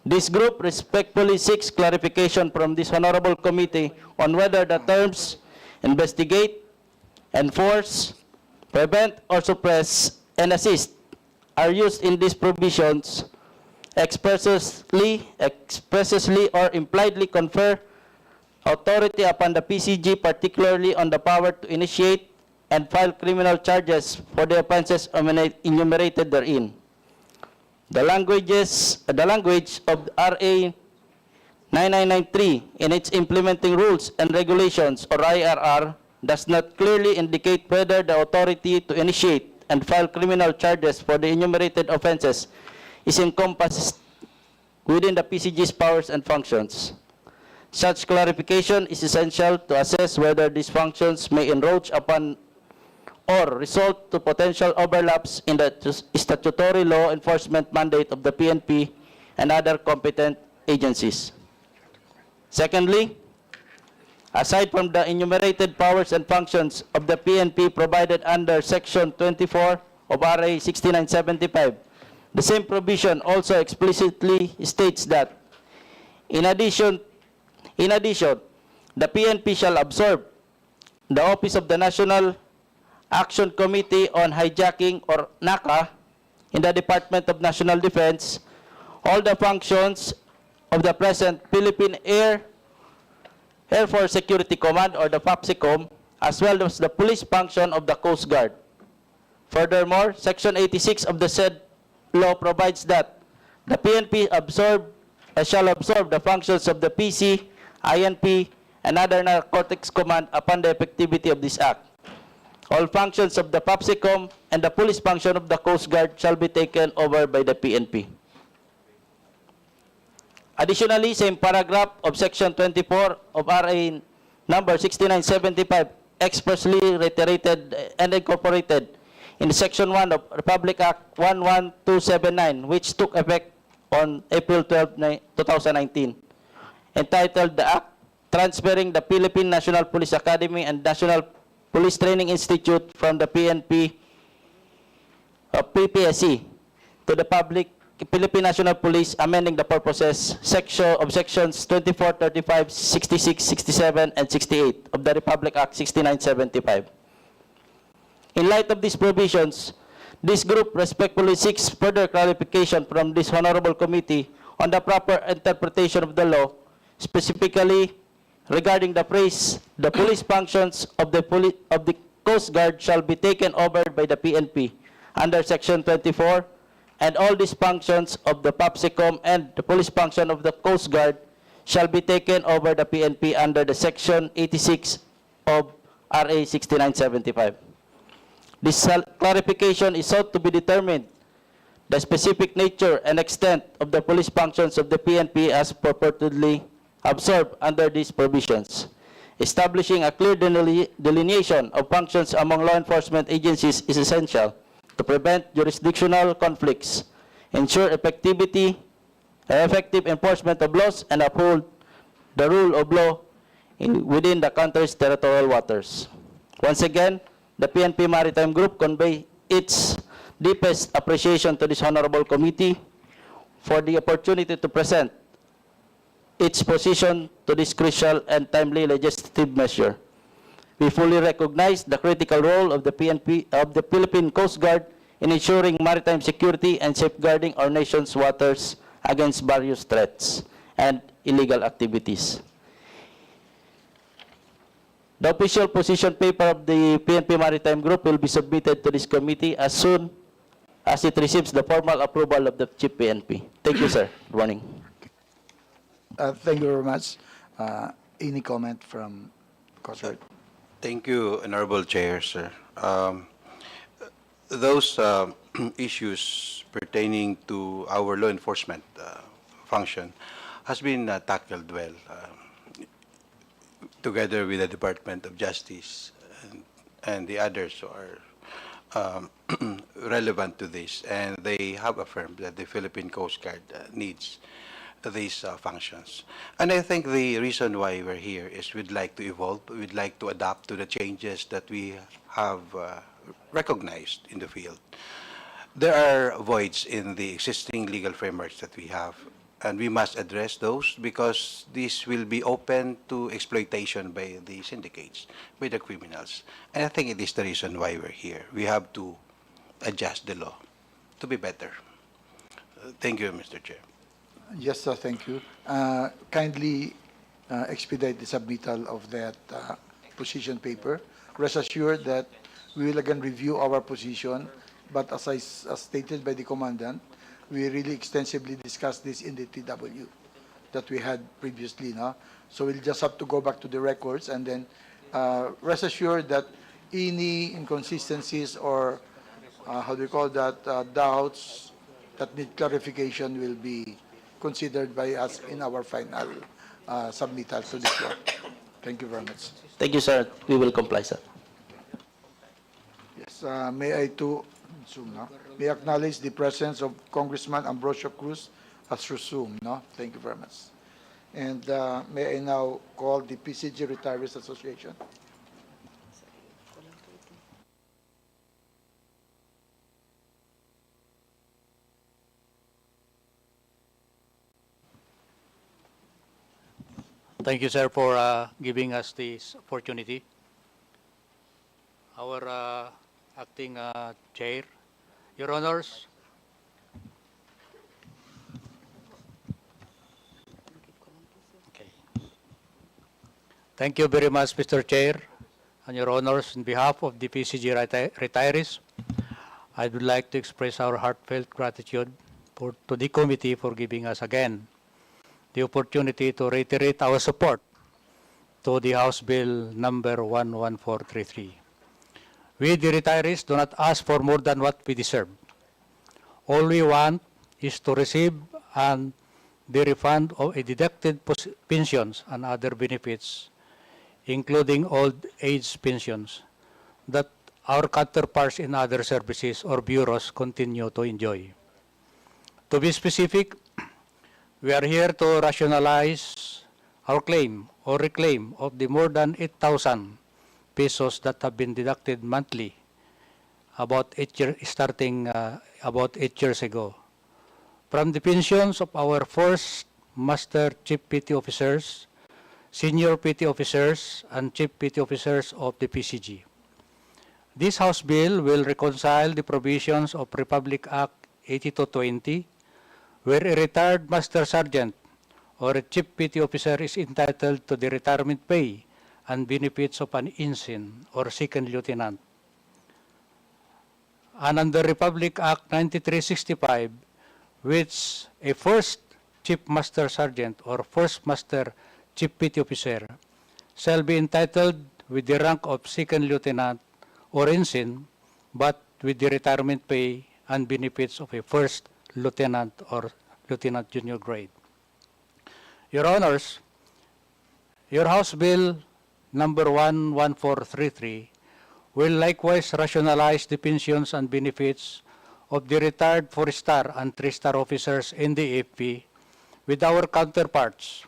This group respectfully seeks clarification from this honorable committee on whether the terms investigate, enforce, prevent, or suppress, and assist are used in these provisions expressly or impliedly confer authority upon the PCG, particularly on the power to initiate and file criminal charges for the offenses enumerated therein. The language of RA 9993 in its implementing rules and regulations, or IRR, does not clearly indicate whether the authority to initiate and file criminal charges for the enumerated offenses is encompassed within the PCG's powers and functions. Such clarification is essential to assess whether these functions may encroach upon or result to potential overlaps in the statutory law enforcement mandate of the PNP and other competent agencies. Secondly, aside from the enumerated powers and functions of the PNP provided under Section 24 of RA 6975, the same provision also explicitly states that, in addition, the PNP shall absorb the Office of the National Action Committee on Hijacking, or NACA, in the Department of National Defense, all the functions of the present Philippine Air Force Security Command, or the PAPSICOM, as well as the police function of the Coast Guard. Furthermore, Section 86 of the said law provides that the PNP shall absorb the functions of the PC, INP, and other narcotics command upon the effectivity of this act. All functions of the PAPSICOM and the police function of the Coast Guard shall be taken over by the PNP. Additionally, same paragraph of Section 24 of RA number 6975 expressly reiterated and incorporated in Section 1 of Republic Act 11279, which took effect on April 12, 2019, entitled the Act Transferring the Philippine National Police Academy and National Police Training Institute from the PNP PPSC to the Philippine National Police, amending the purposes of Sections 24, 35, 66, 67, and 68 of the Republic Act 6975. In light of these provisions, this group respectfully seeks further clarification from this honorable committee on the proper interpretation of the law, specifically regarding the phrase, the police functions of the Coast Guard shall be taken over by the PNP under Section 24, and all these functions of the PAPSICOM and the police function of the Coast Guard shall be taken over the PNP under the Section 86 of RA 6975. This clarification is sought to be determined the specific nature and extent of the police functions of the PNP as purportedly absorbed under these provisions. Establishing a clear delineation of functions among law enforcement agencies is essential to prevent jurisdictional conflicts, ensure effective enforcement of laws, and uphold the rule of law within the country's territorial waters. Once again, the PNP Maritime Group convey its deepest appreciation to this honorable committee for the opportunity to present its position to this crucial and timely legislative measure. We fully recognize the critical role of the Philippine Coast Guard in ensuring maritime security and safeguarding our nation's waters against various threats and illegal activities. The official position paper of the PNP Maritime Group will be submitted to this committee as soon as it receives the formal approval of the Chief PNP. Thank you, sir. Good morning. Thank you very much. Any comment from Coast Guard? Thank you, Honorable Chair, sir. Those issues pertaining to our law enforcement function has been tackled well together with the Department of Justice and the others who are relevant to this, and they have affirmed that the Philippine Coast Guard needs these functions. And I think the reason why we're here is we'd like to evolve, we'd like to adapt to the changes that we have recognized in the field. There are voids in the existing legal frameworks that we have, and we must address those because this will be open to exploitation by the syndicates, by the criminals. And I think it is the reason why we're here. We have to adjust the law to be better. Thank you, Mr. Chair. Yes, sir, thank you. Kindly expedite the submittal of that position paper. Rest assured that we will again review our position, but as stated by the Commandant, we really extensively discussed this in the TW that we had previously. No? So we'll just have to go back to the records, and then rest assured that any inconsistencies or how do you call that, doubts that need clarification will be considered by us in our final submittal to the floor. Thank you very much. Thank you, sir. We will comply, sir. Yes, may I may acknowledge the presence of Congressman Ambrosio Cruz as resumed. No? Thank you very much. And may I now call the PCG Retirees Association. Thank you, sir, for giving us this opportunity. Our acting chair, Your Honors, thank you very much, Mr. Chair, and Your Honors. On behalf of the PCG retirees, I would like to express our heartfelt gratitude to the committee for giving us again the opportunity to reiterate our support to the House Bill number 11433. We, the retirees, do not ask for more than what we deserve. All we want is to receive and the refund of a deducted pensions and other benefits, including old age pensions, that our counterparts in other services or bureaus continue to enjoy. To be specific, we are here to rationalize our claim or reclaim of the more than 8,000 pesos that have been deducted monthly starting about 8 years ago from the pensions of our first master chief petty officers, senior petty officers, and chief petty officers of the PCG. This House Bill will reconcile the provisions of Republic Act 8220, where a retired master sergeant or a chief petty officer is entitled to the retirement pay and benefits of an ensign or second lieutenant. And under Republic Act 9365, which a first chief master sergeant or first master chief petty officer shall be entitled with the rank of second lieutenant or ensign, but with the retirement pay and benefits of a first lieutenant or lieutenant junior grade. Your Honors, your House Bill number 11433 will likewise rationalize the pensions and benefits of the retired 4-star and 3-star officers in the AFP with our counterparts.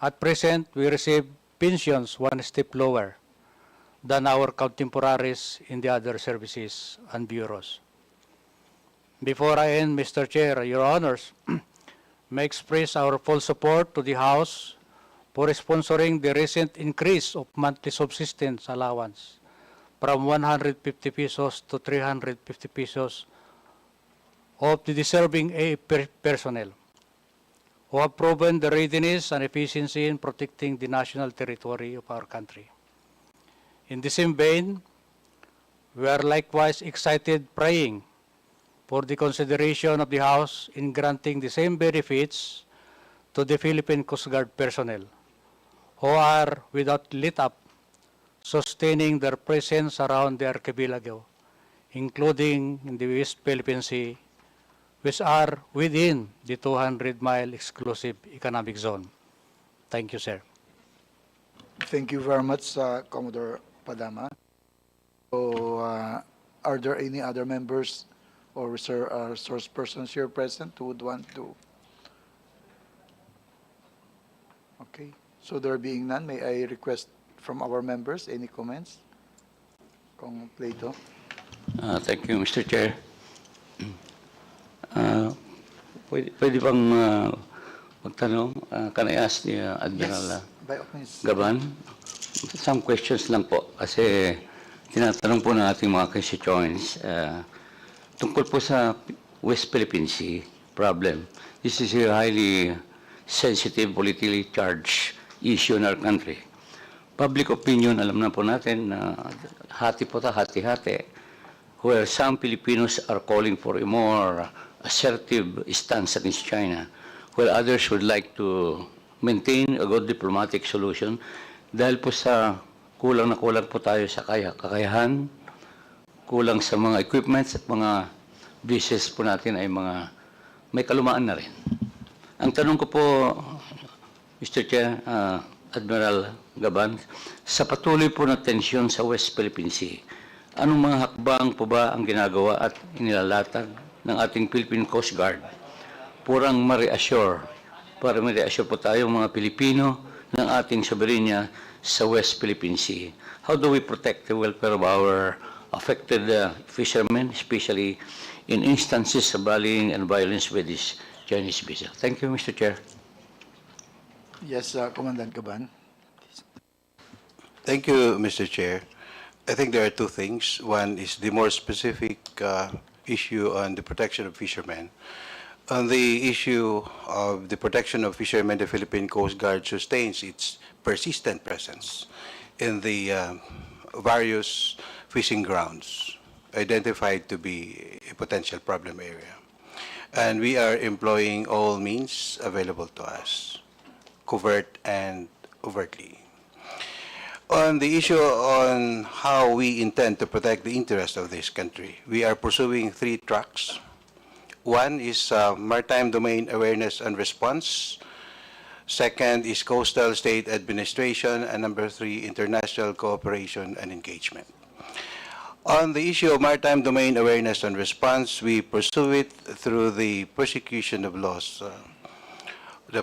At present, we receive pensions one step lower than our contemporaries in the other services and bureaus. Before I end, Mr. Chair, Your Honors, may express our full support to the House for sponsoring the recent increase of monthly subsistence allowance from 150 pesos to 350 pesos of the deserving personnel who have proven the readiness and efficiency in protecting the national territory of our country. In the same vein, we are likewise excited praying for the consideration of the House in granting the same benefits to the Philippine Coast Guard personnel who are without let-up sustaining their presence around the archipelago, including in the West Philippine Sea, which are within the 200-mile exclusive economic zone. Thank you, sir. Thank you very much, Commodore Padama. So, are there any other members or resource persons here present who would want to? Okay, so there being none, may I request from our members any comments? Kong Plato. Thank you, Mr. Chair. Pwede bang magtanong? Can I ask the Admiral By all means. Gaban? Some questions lang po kasi tinatanong po ng ating mga constituents tungkol po sa West Philippine Sea problem. This is a highly sensitive, politically charged issue in our country. Public opinion, alam na po natin na hati-hati, where some Filipinos are calling for a more assertive stance against China, while others would like to maintain a good diplomatic solution dahil po sa kulang po tayo sa kakayahan, kulang sa mga equipments at mga bases po natin ay may kalumaan na rin. Ang tanong ko po, Mr. Chair, Admiral Gaban, sa patuloy po na tensyon sa West Philippine Sea, anong mga hakbang po ba ang ginagawa at inilalatag ng ating Philippine Coast Guard para ma-reassure po tayong mga Pilipino ng ating soberanya sa West Philippine Sea? How do we protect the welfare of our affected fishermen, especially in instances of bullying and violence with this Chinese vessel? Thank you, Mr. Chair. Yes, Commandant Gaban. Thank you, Mr. Chair. I think there are two things. One is the more specific issue on the protection of fishermen. On the issue of the protection of fishermen, the Philippine Coast Guard sustains its persistent presence in the various fishing grounds identified to be a potential problem area. And we are employing all means available to us, covert and overtly. On the issue on how we intend to protect the interests of this country, we are pursuing 3 tracks. One is maritime domain awareness and response. Second is coastal state administration. And number 3, international cooperation and engagement. On the issue of maritime domain awareness and response, we pursue it through the prosecution of laws, the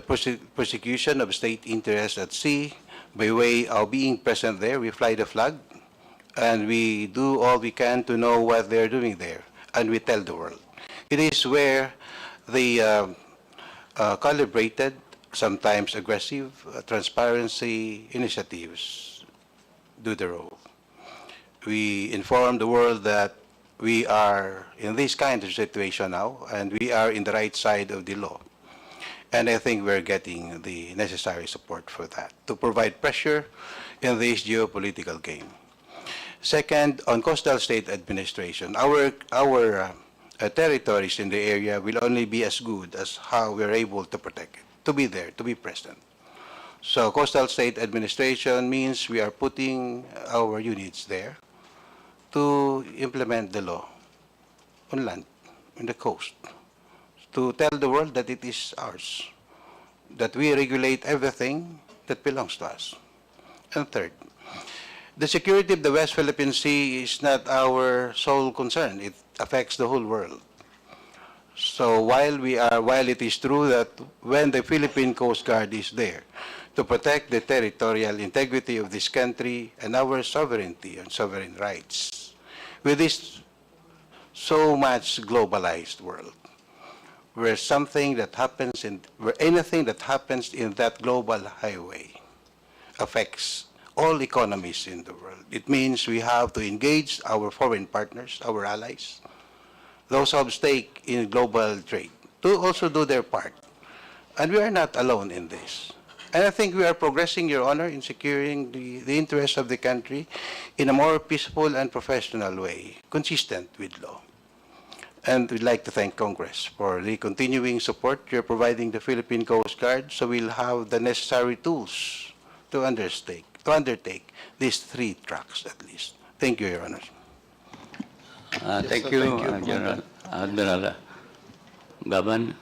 prosecution of state interests at sea. By way of being present there, we fly the flag, and we do all we can to know what they're doing there, and we tell the world. It is where the calibrated, sometimes aggressive, transparency initiatives do the role. We inform the world that we are in this kind of situation now, and we are in the right side of the law. And I think we're getting the necessary support for that, to provide pressure in this geopolitical game. Second, on coastal state administration, our territories in the area will only be as good as how we're able to protect it, to be there, to be present. So coastal state administration means we are putting our units there to implement the law on land, on the coast, to tell the world that it is ours, that we regulate everything that belongs to us. And third, the security of the West Philippine Sea is not our sole concern. It affects the whole world. So while it is true that when the Philippine Coast Guard is there to protect the territorial integrity of this country and our sovereignty and sovereign rights, with this so much globalized world, where anything that happens in that global highway affects all economies in the world. It means we have to engage our foreign partners, our allies, those who have stake in global trade, to also do their part. And we are not alone in this. And I think we are progressing, Your Honor, in securing the interests of the country in a more peaceful and professional way, consistent with law. And we'd like to thank Congress for the continuing support you're providing the Philippine Coast Guard, so we'll have the necessary tools to undertake these 3 tracks at least. Thank you, Your Honor. Thank you, General Admiral Gaban.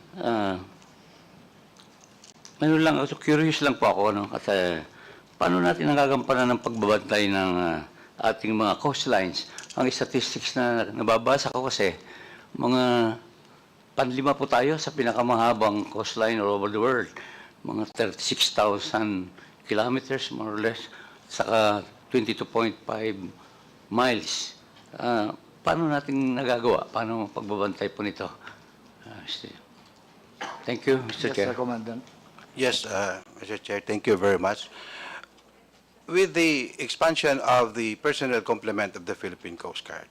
Ngayon lang, curious lang po ako, no? Kasi paano natin nagagampanan ng pagbabantay ng ating mga coastlines? Ang statistics na nababasa ko kasi, mga panlima po tayo sa pinakamahabang coastline all over the world. Mga 36,000 kilometers, more or less, saka 22.5 miles. Paano natin nagagawa? Paano pagbabantay po nito? Thank you, Mr. Chair. Yes, Commandant. Yes, Mr. Chair, thank you very much. With the expansion of the personnel complement of the Philippine Coast Guard,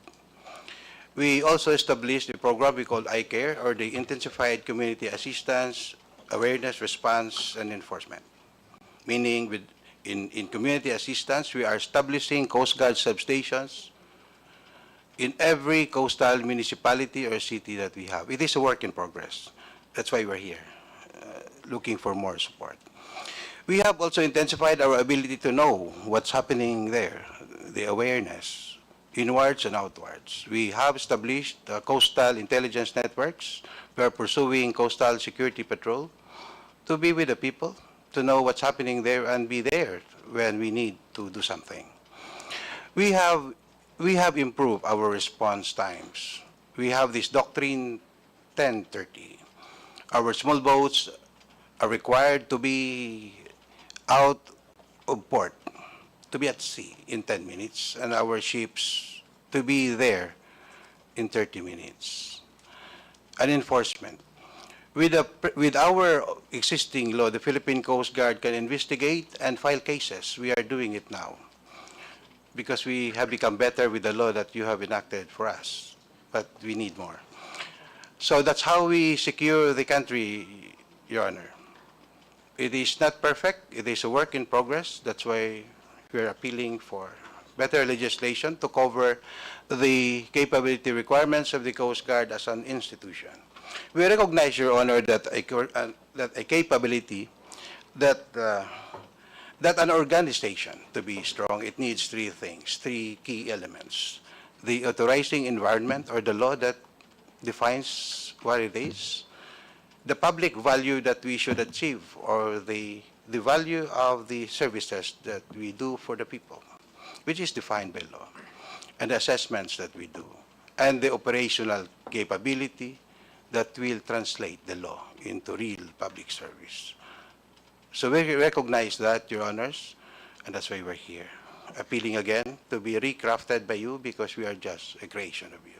we also established a program we call iCare, or the Intensified Community Assistance, Awareness, Response, and Enforcement. Meaning, in community assistance, we are establishing Coast Guard substations in every coastal municipality or city that we have. It is a work in progress. That's why we're here, looking for more support. We have also intensified our ability to know what's happening there, the awareness, inwards and outwards. We have established coastal intelligence networks. We are pursuing coastal security patrol to be with the people, to know what's happening there and be there when we need to do something. We have improved our response times. We have this doctrine 10:30. Our small boats are required to be out of port, to be at sea in 10 minutes, and our ships to be there in 30 minutes. And enforcement. With our existing law, the Philippine Coast Guard can investigate and file cases. We are doing it now because we have become better with the law that you have enacted for us, but we need more. So that's how we secure the country, Your Honor. It is not perfect. It is a work in progress. That's why we're appealing for better legislation to cover the capability requirements of the Coast Guard as an institution. We recognize, Your Honor, that a capability, that an organization to be strong, it needs 3 things, 3 key elements. The authorizing environment, or the law that defines what it is, the public value that we should achieve, or the value of the services that we do for the people, which is defined by law, and the assessments that we do, and the operational capability that will translate the law into real public service. So we recognize that, Your Honors, and that's why we're here, appealing again to be recrafted by you, because we are just a creation of you.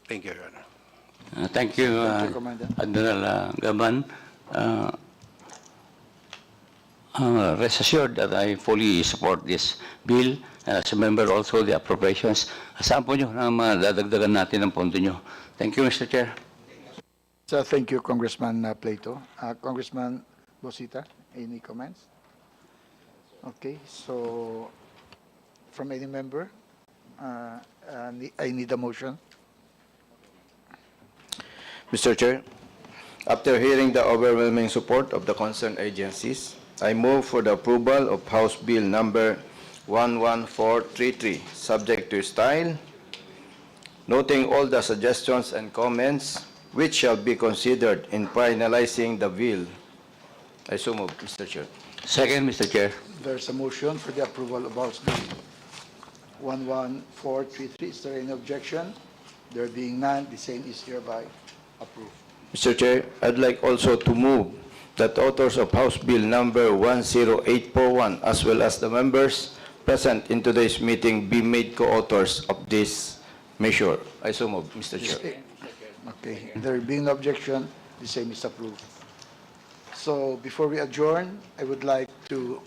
Thank you, Your Honor. Thank you, Admiral Gaban. Rest assured that I fully support this bill. As a member also the appropriations. Saan po nyo na madadagdagan natin ang pondo nyo? Thank you, Mr. Chair. So thank you, Congressman Plato. Congressman Bosita, any comments? Okay, so from any member, I need a motion. Mr. Chair, after hearing the overwhelming support of the concerned agencies, I move for the approval of House Bill number 11433, subject to style, noting all the suggestions and comments which shall be considered in finalizing the bill. I so move, Mr. Chair. Second, Mr. Chair. There's a motion for the approval of House Bill 11433. Is there any objection? There being none, the same is hereby approved. Mr. Chair, I'd like also to move that authors of House Bill number 10841, as well as the members present in today's meeting, be made co-authors of this measure. I so move, Mr. Chair. Okay, there being no objection, the same is approved. So before we adjourn, I would like to,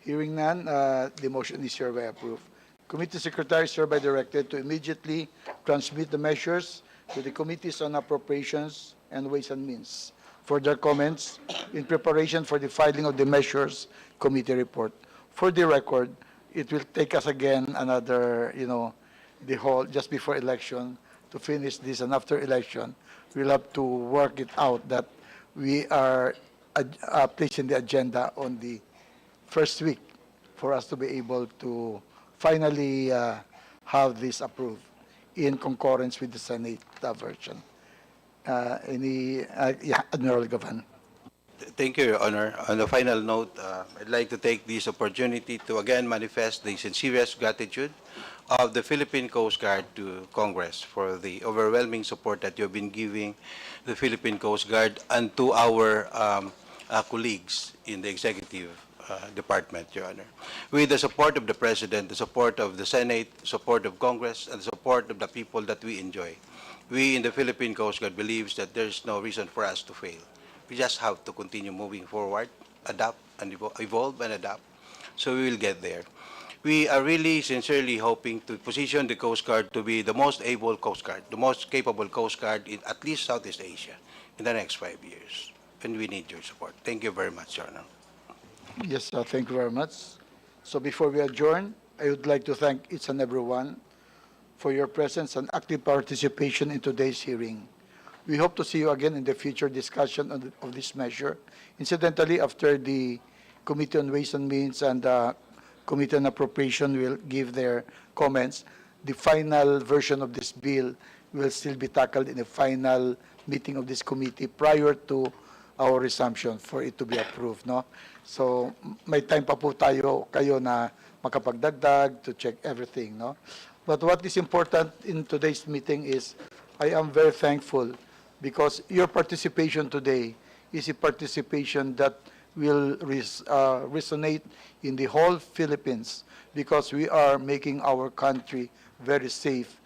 hearing none, the motion is hereby approved. Committee Secretary is hereby directed to immediately transmit the measures to the Committees on Appropriations and Ways and Means for their comments in preparation for the filing of the measures committee report. For the record, it will take us again another, the whole, just before election to finish this, and after election, we'll have to work it out that we are placing the agenda on the first week for us to be able to finally have this approved in concurrence with the Senate version. Admiral Gavan. Thank you, Your Honor. On the final note, I'd like to take this opportunity to again manifest the sincerest gratitude of the Philippine Coast Guard to Congress for the overwhelming support that you've been giving the Philippine Coast Guard and to our colleagues in the executive department, Your Honor. With the support of the President, the support of the Senate, the support of Congress, and the support of the people that we enjoy, we in the Philippine Coast Guard believes that there's no reason for us to fail. We just have to continue moving forward, adapt and evolve and adapt, so we will get there. We are really sincerely hoping to position the Coast Guard to be the most able Coast Guard, the most capable Coast Guard in at least Southeast Asia in the next 5 years. And we need your support. Thank you very much, Your Honor. Yes, thank you very much. So before we adjourn, I would like to thank each and everyone for your presence and active participation in today's hearing. We hope to see you again in the future discussion of this measure. Incidentally, after the Committee on Ways and Means and Committee on Appropriation will give their comments, the final version of this bill will still be tackled in the final meeting of this committee prior to our resumption for it to be approved, no? So may time pa po kayo na makapagdagdag to check everything, no? But what is important in today's meeting is I am very thankful because your participation today is a participation that will resonate in the whole Philippines because we are making our country very safe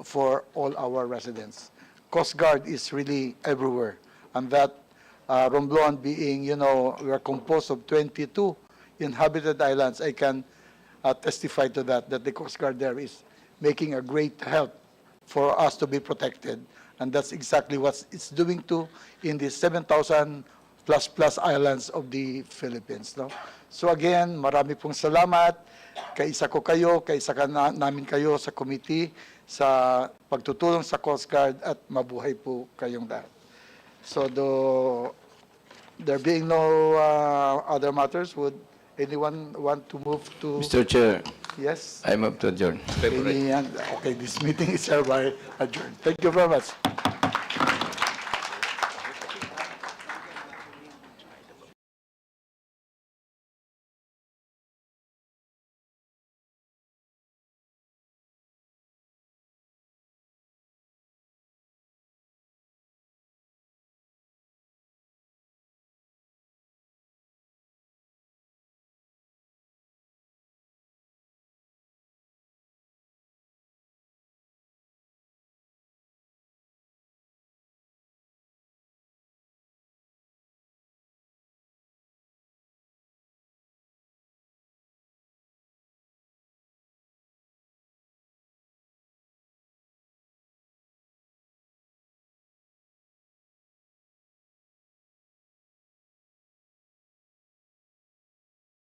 for all our residents. Coast Guard is really everywhere, and that Romblon being, we are composed of 22 inhabited islands. I can testify to that the Coast Guard there is making a great help for us to be protected. And that's exactly what it's doing too in the 7,000 plus islands of the Philippines. No? So again, marami pong salamat. Kaisa ko kayo, kaisa ka namin kayo sa committee sa pagtutulong sa Coast Guard at mabuhay po kayong lahat. So there being no other matters, would anyone want to move to? Mr. Chair, Yes? I move to adjourn. Okay, this meeting is hereby adjourned. Thank you very much.